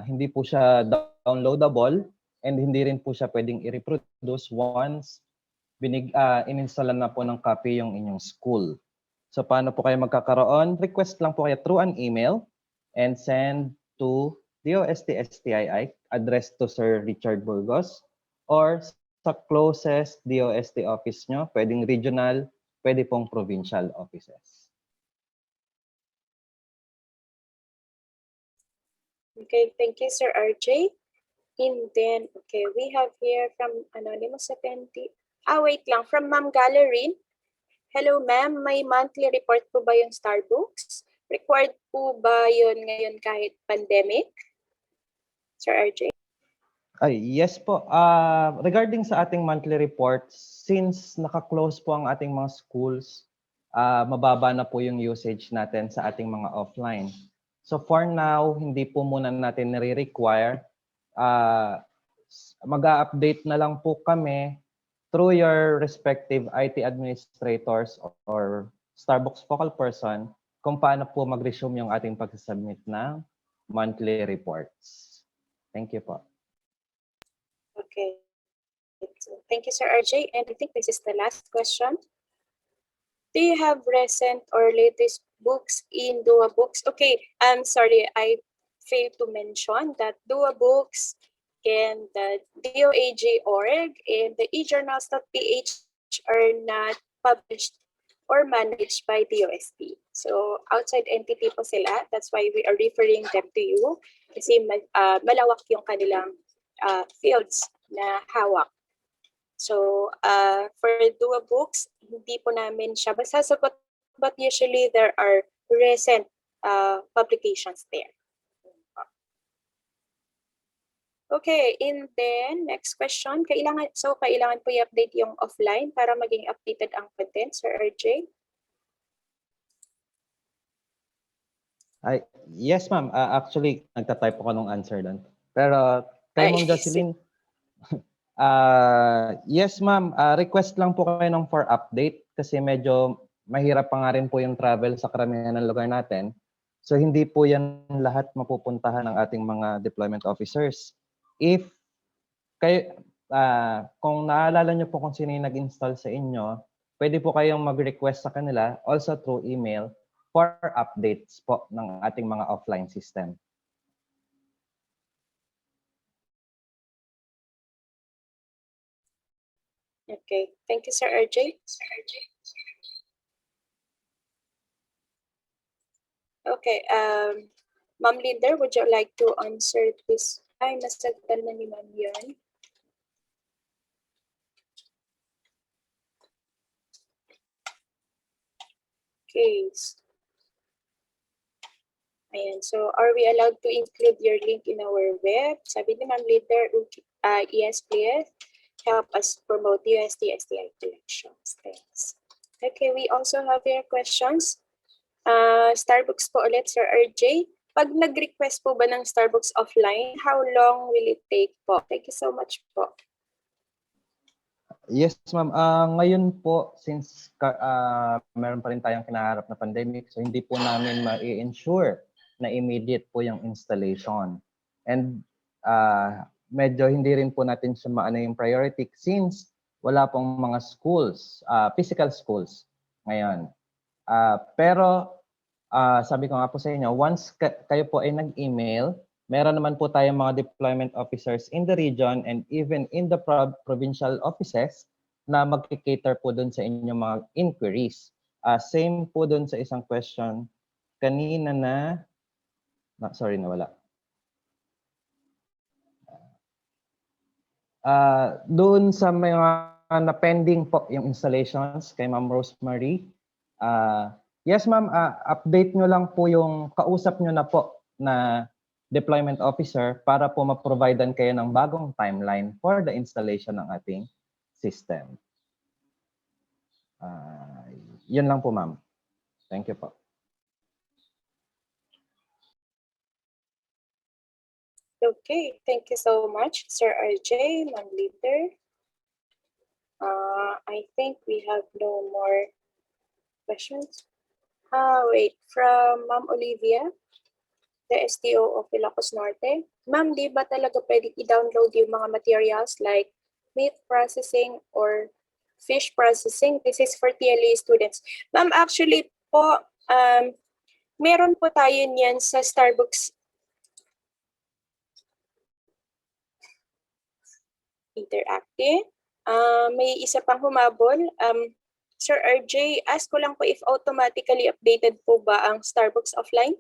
Hindi po siya downloadable and hindi rin po siya pwedeng i-reproduce once in-installan na po ng copy yung inyong school. So paano po kayo magkakaroon? Request lang po kayo through an email and send to DOST-STII, address to Sir Richard Burgos, or sa closest DOST office nyo, pwedeng regional, pwede pong provincial offices. Okay, thank you, Sir RJ. And then, okay, we have here from Anonymous Apenti. Wait lang, from Ma'am Gallerin. Hello, ma'am. May monthly report po ba yung Starbucks? Required po ba yun ngayon kahit pandemic? Sir RJ? Yes po. Regarding sa ating monthly reports, since naka-close po ang ating mga schools, mababa na po yung usage natin sa ating mga offline. So for now, hindi po muna natin nire-require. Mag-a-update na lang po kami through your respective IT administrators or Starbucks focal person kung paano po mag-resume yung ating pag-submit ng monthly reports. Thank you po. Okay. So, thank you, Sir RJ. And I think this is the last question. Do you have recent or latest books in Dua Books? Okay, I'm sorry, I failed to mention that Dua Books and the DOAG.org and the eJournals.ph are not published or managed by DOST. So outside entity po sila. That's why we are referring them to you kasi malawak yung kanilang fields na hawak. So for Dua Books, hindi po namin siya masasagot, but usually there are recent publications there. Okay, and then next question, kailangan po i-update yung offline para maging updated ang content, Sir RJ? Yes, ma'am. Actually, nagtatype ako nung answer doon. Pero kay Ma'am Jocelyn, yes, ma'am. Request lang po kayo ng for update kasi medyo mahirap pa nga rin po yung travel sa karamihan ng lugar natin. So hindi po yan lahat mapupuntahan ng ating mga deployment officers. If kayo, kung naalala nyo po kung sino yung nag-install sa inyo, pwede po kayong mag-request sa kanila also through email for updates po ng ating mga offline system. Okay, thank you, Sir RJ. Okay, Ma'am Linder, would you like to answer this? Ay, nasagutan na ni Ma'am yun. Okay. Ayan, so are we allowed to include your link in our web? Sabi ni Ma'am Linder, yes, please. Help us promote UST-STI collections. Thanks. Okay, we also have here questions. Starbucks po ulit, Sir RJ. Pag nag-request po ba ng Starbucks offline, how long will it take po? Thank you so much po. Yes, ma'am. Ngayon po, since meron pa rin tayong kinaharap na pandemic, so hindi po namin ma-ensure na immediate po yung installation. And medyo hindi rin po natin siya maano yung priority since wala pong mga schools, physical schools ngayon. Pero sabi ko nga po sa inyo, once kayo po ay nag-email, meron naman po tayong mga deployment officers in the region and even in the provincial offices na mag-cater po doon sa inyong mga inquiries. Same po doon sa isang question kanina sorry, nawala. Doon sa mga na pending po yung installations kay Ma'am Rosemary, yes ma'am, update nyo lang po yung kausap nyo na po na deployment officer para po ma-providean kayo ng bagong timeline for the installation ng ating system. Yun lang po ma'am. Thank you po. Okay, thank you so much, Sir RJ, Ma'am Leader. I think we have no more questions. Wait, from Ma'am Olivia, the STO of Ilocos Norte. Ma'am, di ba talaga pwede i-download yung mga materials like meat processing or fish processing? This is for TLE students. Ma'am, actually po, meron po tayo niyan sa Starbucks Interactive. May isa pang humabol. Sir RJ, ask ko lang po if automatically updated po ba ang Starbucks offline?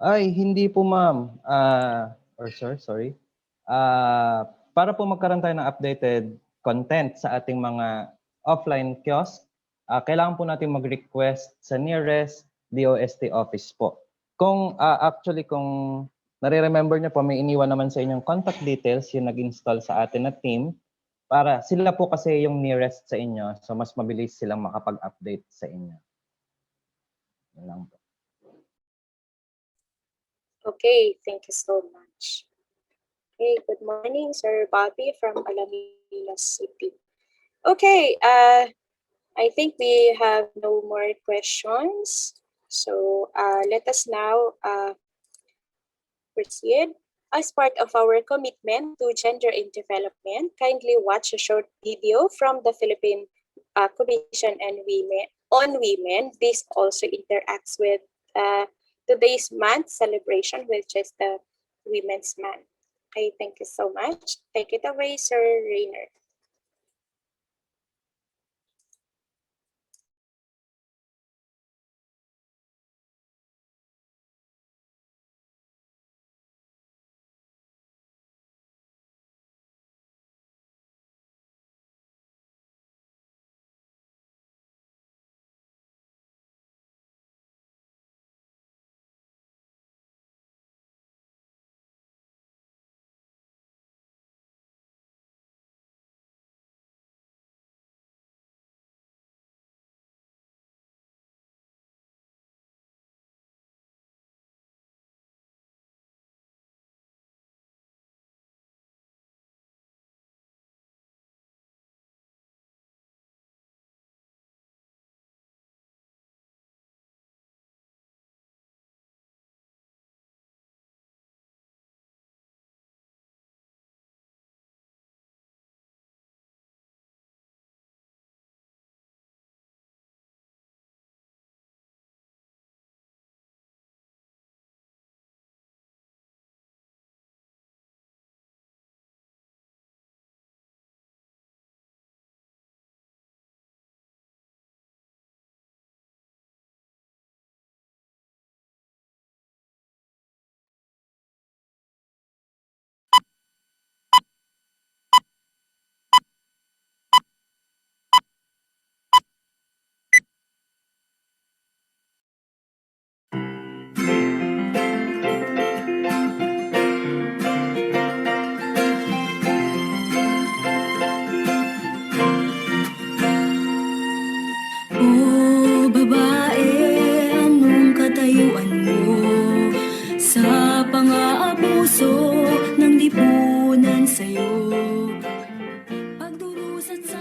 Ay, hindi po ma'am. Or sir, sorry. Para po magkaroon tayo ng updated content sa ating mga offline kiosk, kailangan po natin mag-request sa nearest DOST office po. Kung actually kung nare-remember niyo po, may iniwan naman sa inyong contact details yung nag-install sa atin na team para sila po kasi yung nearest sa inyo, so mas mabilis silang makapag-update sa inyo. Yun lang po. Okay, thank you so much. Okay, good morning, Sir Bobby from Alameda City. Okay, I think we have no more questions. So let us now proceed. As part of our commitment to gender in development, kindly watch a short video from the Philippine Commission on Women. This also interacts with today's month celebration, which is the Women's Month. Okay, thank you so much. Take it away, Sir Rainer.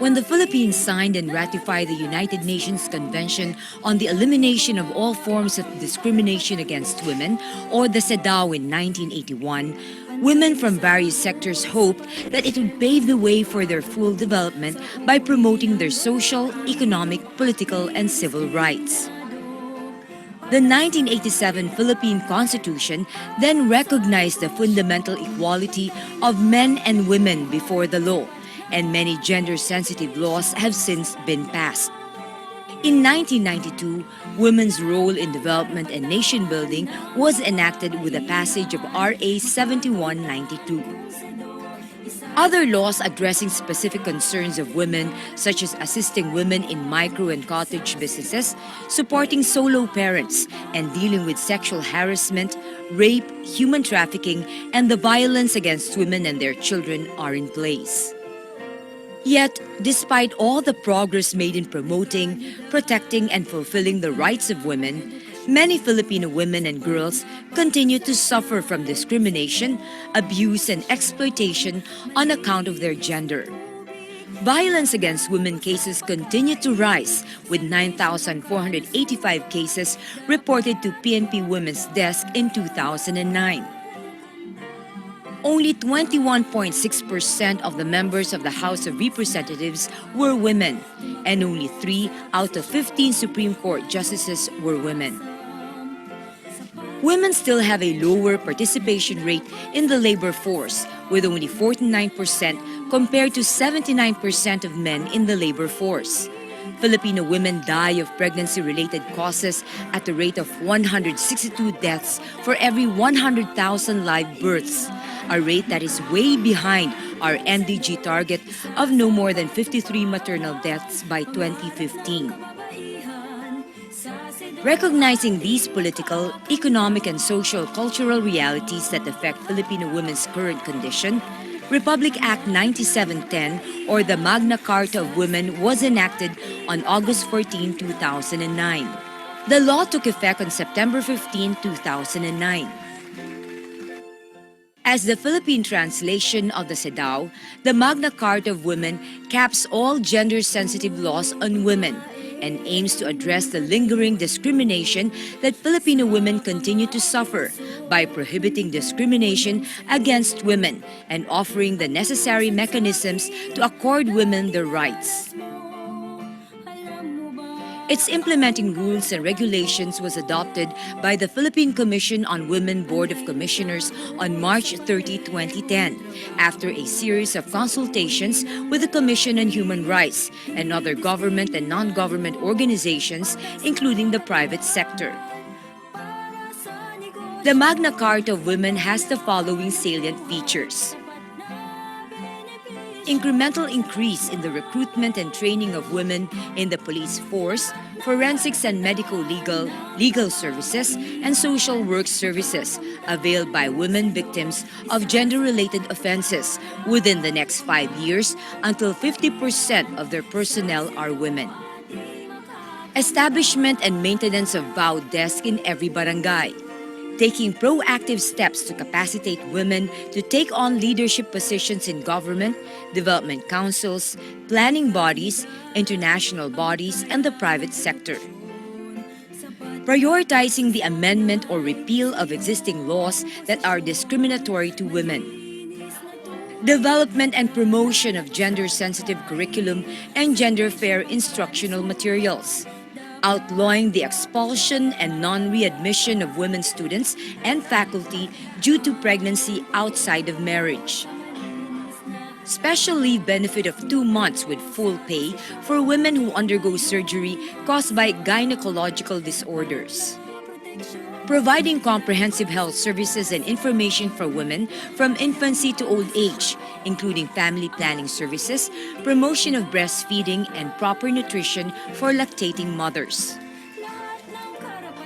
When the Philippines signed and ratified the United Nations Convention on the Elimination of All Forms of Discrimination Against Women, or the CEDAW in 1981, women from various sectors hoped that it would pave the way for their full development by promoting their social, economic, political, and civil rights. The 1987 Philippine Constitution then recognized the fundamental equality of men and women before the law, and many gender-sensitive laws have since been passed. In 1992, women's role in development and nation building was enacted with the passage of RA 7192. Other laws addressing specific concerns of women, such as assisting women in micro and cottage businesses, supporting solo parents, and dealing with sexual harassment, rape, human trafficking, and the violence against women and their children are in place. Yet, despite all the progress made in promoting, protecting, and fulfilling the rights of women, many Filipino women and girls continue to suffer from discrimination, abuse, and exploitation on account of their gender. Violence against women cases continue to rise, with 9,485 cases reported to PNP Women's Desk in 2009. Only 21.6% of the members of the House of Representatives were women, and only 3 out of 15 Supreme Court justices were women. Women still have a lower participation rate in the labor force, with only 49% compared to 79% of men in the labor force. Filipino women die of pregnancy-related causes at the rate of 162 deaths for every 100,000 live births, a rate that is way behind our NDG target of no more than 53 maternal deaths by 2015. Recognizing these political, economic, and social-cultural realities that affect Filipino women's current condition, Republic Act 9710, or the Magna Carta of Women, was enacted on August 14, 2009. The law took effect on September 15, 2009. As the Philippine translation of the CEDAW, the Magna Carta of Women caps all gender-sensitive laws on women and aims to address the lingering discrimination that Filipino women continue to suffer by prohibiting discrimination against women and offering the necessary mechanisms to accord women their rights. Its implementing rules and regulations was adopted by the Philippine Commission on Women Board of Commissioners on March 30, 2010, after a series of consultations with the Commission on Human Rights and other government and non-government organizations, including the private sector. The Magna Carta of Women has the following salient features: incremental increase in the recruitment and training of women in the police force, forensics and legal services, and social work services availed by women victims of gender-related offenses within the next 5 years until 50% of their personnel are women. Establishment and maintenance of VAU desk in every barangay. Taking proactive steps to capacitate women to take on leadership positions in government, development councils, planning bodies, international bodies, and the private sector. Prioritizing the amendment or repeal of existing laws that are discriminatory to women. Development and promotion of gender-sensitive curriculum and gender-fair instructional materials. Outlawing the expulsion and non-readmission of women students and faculty due to pregnancy outside of marriage. Special leave benefit of 2 months with full pay for women who undergo surgery caused by gynecological disorders. Providing comprehensive health services and information for women from infancy to old age, including family planning services, promotion of breastfeeding, and proper nutrition for lactating mothers.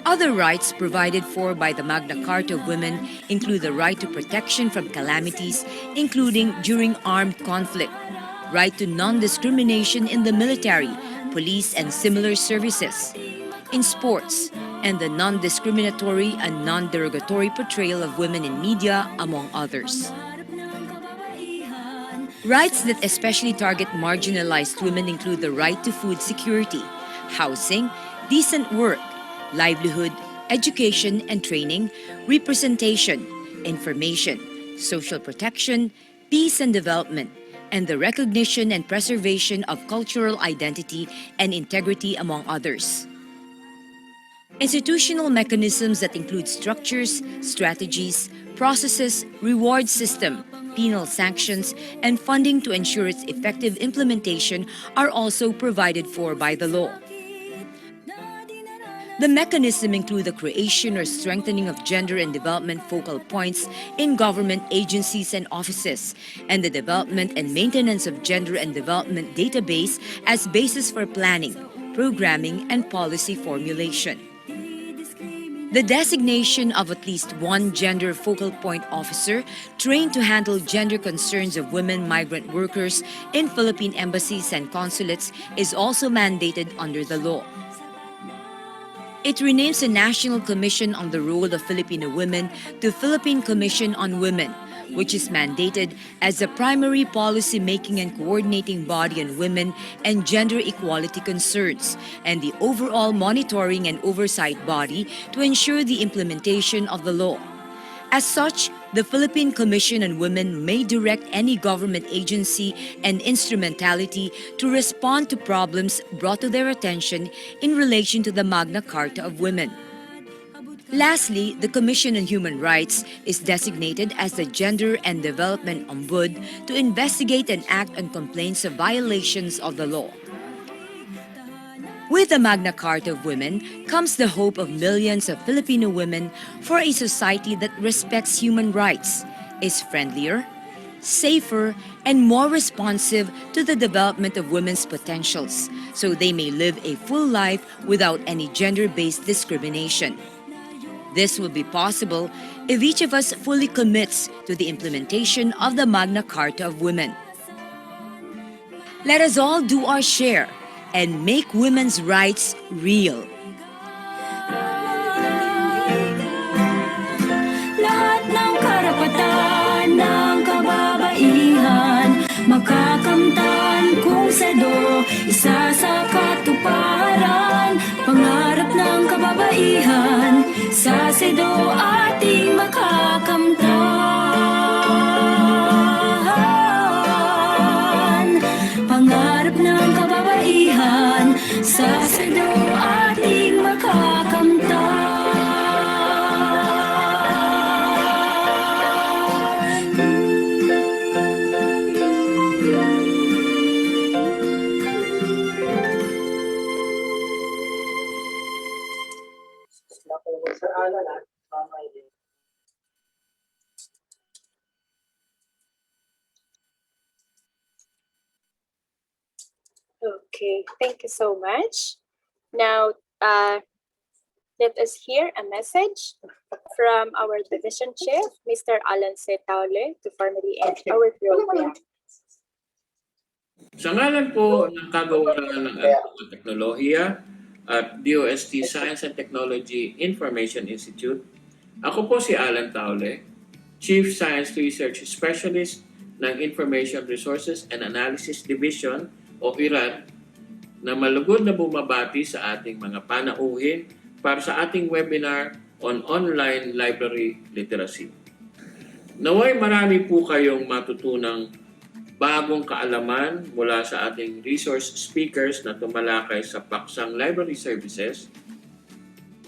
Other rights provided for by the Magna Carta of Women include the right to protection from calamities, including during armed conflict, right to non-discrimination in the military, police, and similar services, in sports, and the non-discriminatory and non-derogatory portrayal of women in media, among others. Rights that especially target marginalized women include the right to food security, housing, decent work, livelihood, education and training, representation, information, social protection, peace and development, and the recognition and preservation of cultural identity and integrity, among others. Institutional mechanisms that include structures, strategies, processes, reward system, penal sanctions, and funding to ensure its effective implementation are also provided for by the law. The mechanism include the creation or strengthening of gender and development focal points in government agencies and offices, and the development and maintenance of gender and development database as basis for planning, programming, and policy formulation. The designation of at least one gender focal point officer trained to handle gender concerns of women migrant workers in Philippine embassies and consulates is also mandated under the law. It renames the National Commission on the Role of Filipino Women to Philippine Commission on Women, which is mandated as the primary policy-making and coordinating body on women and gender equality concerns, and the overall monitoring and oversight body to ensure the implementation of the law. As such, the Philippine Commission on Women may direct any government agency and instrumentality to respond to problems brought to their attention in relation to the Magna Carta of Women. Lastly, the Commission on Human Rights is designated as the Gender and Development Ombud to investigate and act on complaints of violations of the law. With the Magna Carta of Women comes the hope of millions of Filipino women for a society that respects human rights, is friendlier, safer, and more responsive to the development of women's potentials, so they may live a full life without any gender-based discrimination. This will be possible if each of us fully commits to the implementation of the Magna Carta of Women. Let us all do our share and make women's rights real. Lahat ng karapatan ng kababaihan makakamtan kung sado isa sa katuparan. Pangarap ng kababaihan sa sedo ating makakamtan. Pangarap ng kababaihan sa sedo ating makakamtan. Okay, thank you so much. Now, let us hear a message from our division chief, Mr. Alan C. Taule, to formally end our program. Sa ngalan po ng kagawaran ng ating teknolohiya at DOST Science and Technology Information Institute, ako po si Alan Taule, Chief Science Research Specialist ng Information Resources and Analysis Division o IRAD, na malugod na bumabati sa ating mga panauhin para sa ating webinar on online library literacy. Naway marami po kayong matutunang bagong kaalaman mula sa ating resource speakers na tumalakay sa paksang library services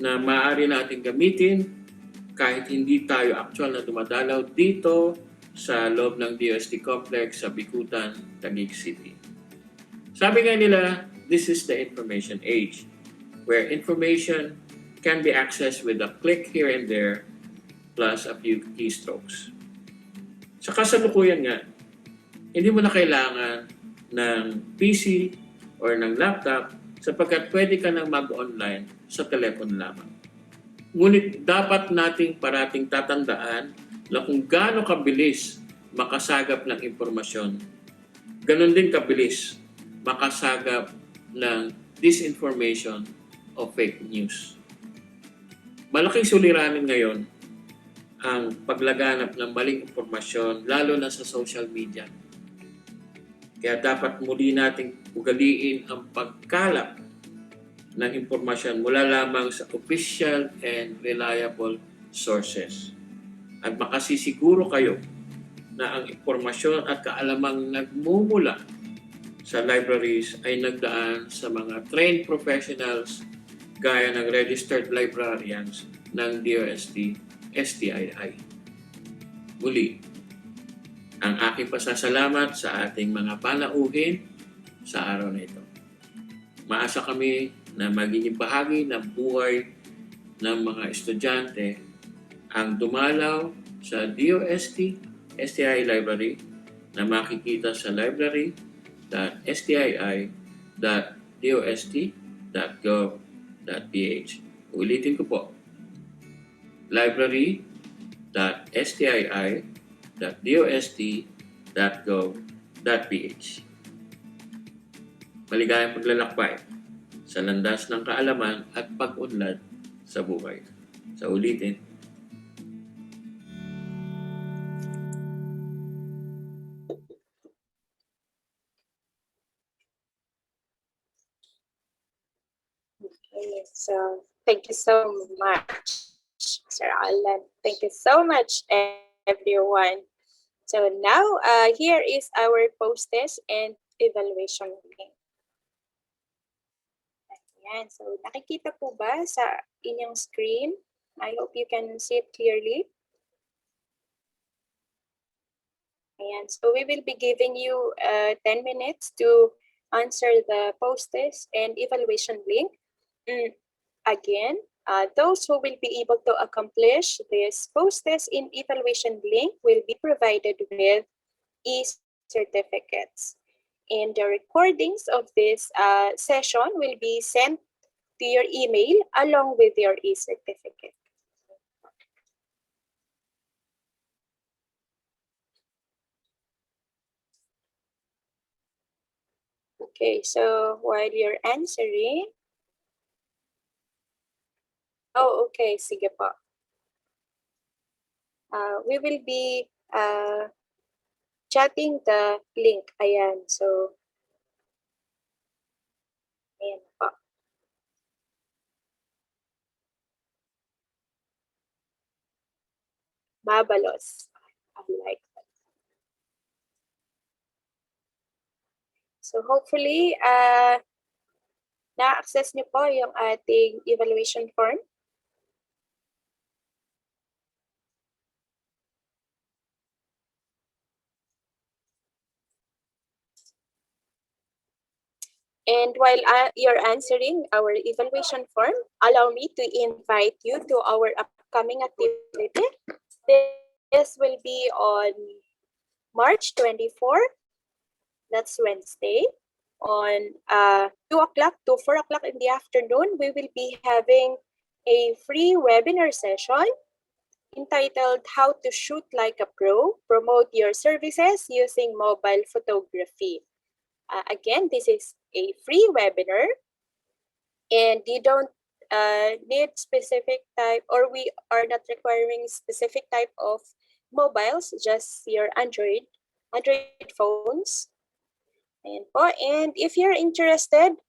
na maaari natin gamitin kahit hindi tayo actual na dumadalaw dito sa loob ng DOST Complex sa Bikutan, Taguig City. Sabi nga nila, this is the information age, where information can be accessed with a click here and there plus a few keystrokes. Sa kasalukuyan nga, hindi mo na kailangan ng PC or ng laptop sapagkat pwede ka nang mag-online sa telepono lamang. Ngunit dapat nating parating tatandaan na kung gaano kabilis makasagap ng impormasyon, ganon din kabilis makasagap ng disinformation o fake news. Malaking suliranin ngayon ang paglaganap ng maling impormasyon lalo na sa social media. Kaya dapat muli nating ugaliin ang pagkalap ng impormasyon mula lamang sa official and reliable sources. At makasisiguro kayo na ang impormasyon at kaalamang nagmumula sa libraries ay nagdaan sa mga trained professionals gaya ng registered librarians ng DOST-STII. Muli, ang aking pasasalamat sa ating mga panauhin sa araw na ito. Maasa kami na magiging bahagi ng buhay ng mga estudyante ang dumalaw sa DOST-STII Library na makikita sa library.stii.dost.gov.ph. Ulitin ko po, library.stii.dost.gov.ph. Maligayang paglalakbay sa landas ng kaalaman at pag-unlad sa buhay. Sa ulitin, Okay, so thank you so much, Sir Alan. Thank you so much, everyone. So now, here is our post-test and evaluation link. Ayan, so nakikita po ba sa inyong screen? I hope you can see it clearly. Ayan, so we will be giving you 10 minutes to answer the post-test and evaluation link. Again, those who will be able to accomplish this post-test and evaluation link will be provided with e-certificates. And the recordings of this session will be sent to your email along with your e-certificate. Okay, so while you're answering, okay, sige po. We will be chatting the link. Ayan, so ayan po. Mabalos. I like that. So hopefully, na-access niyo po yung ating evaluation form. And while you're answering our evaluation form, allow me to invite you to our upcoming activity. This will be on March 24, that's Wednesday. On 2 o'clock to 4 o'clock in the afternoon, we will be having a free webinar session entitled How to Shoot Like a Pro, Promote Your Services Using Mobile Photography. Again, this is a free webinar and you don't need specific type, or we are not requiring specific type of mobiles, just your Android phones. And if you're interested,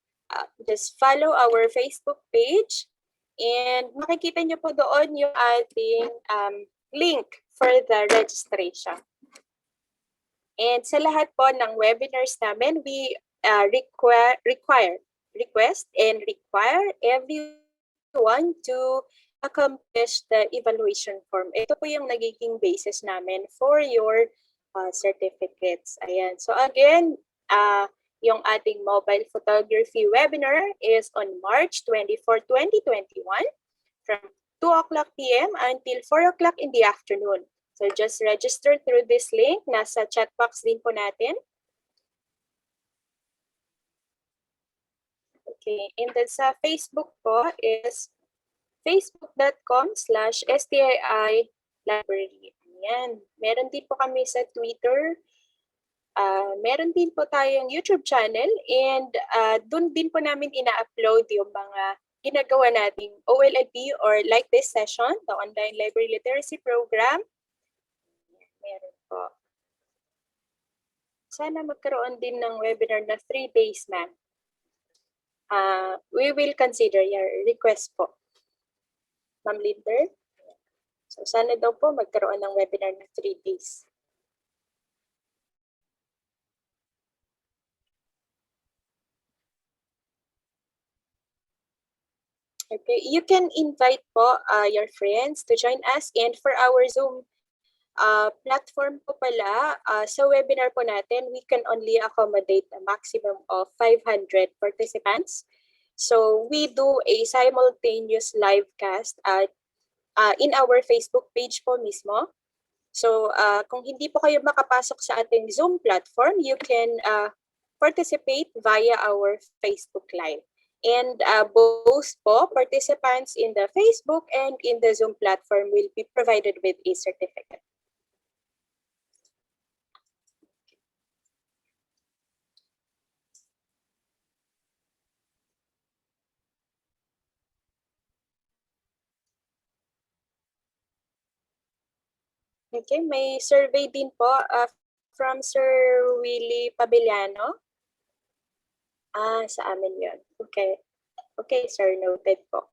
just follow our Facebook page and makikita nyo po doon yung ating link for the registration. And sa lahat po ng webinars namin, we request and require everyone to accomplish the evaluation form. Ito po yung nagiging basis namin for your certificates. Ayan. So again, yung ating mobile photography webinar is on March 24, 2021 from 2 o'clock p.m. until 4 o'clock in the afternoon. So just register through this link. Nasa chat box din po natin. Okay, and then sa Facebook po is facebook.com/STII library. Ayan. Meron din po kami sa Twitter. Meron din po tayong YouTube channel and dun din po namin ina-upload yung mga ginagawa nating OLLP or like this session, the Online Library Literacy Program. Meron po. sana magkaroon din ng webinar na 3 days, ma'am. We will consider your request po. Ma'am Linder? So sana daw po magkaroon ng webinar na 3 days. Okay, you can invite po your friends to join us, and for our Zoom platform po pala, sa webinar po natin, we can only accommodate a maximum of 500 participants. So we do a simultaneous live cast in our Facebook page po mismo. So kung hindi po kayo makapasok sa ating Zoom platform, you can participate via our Facebook Live. And both po participants in the Facebook and in the Zoom platform will be provided with a certificate. Okay, may survey din po from Sir Willie Pabiliano. Sa amin yun. Okay. Okay, sir, noted po.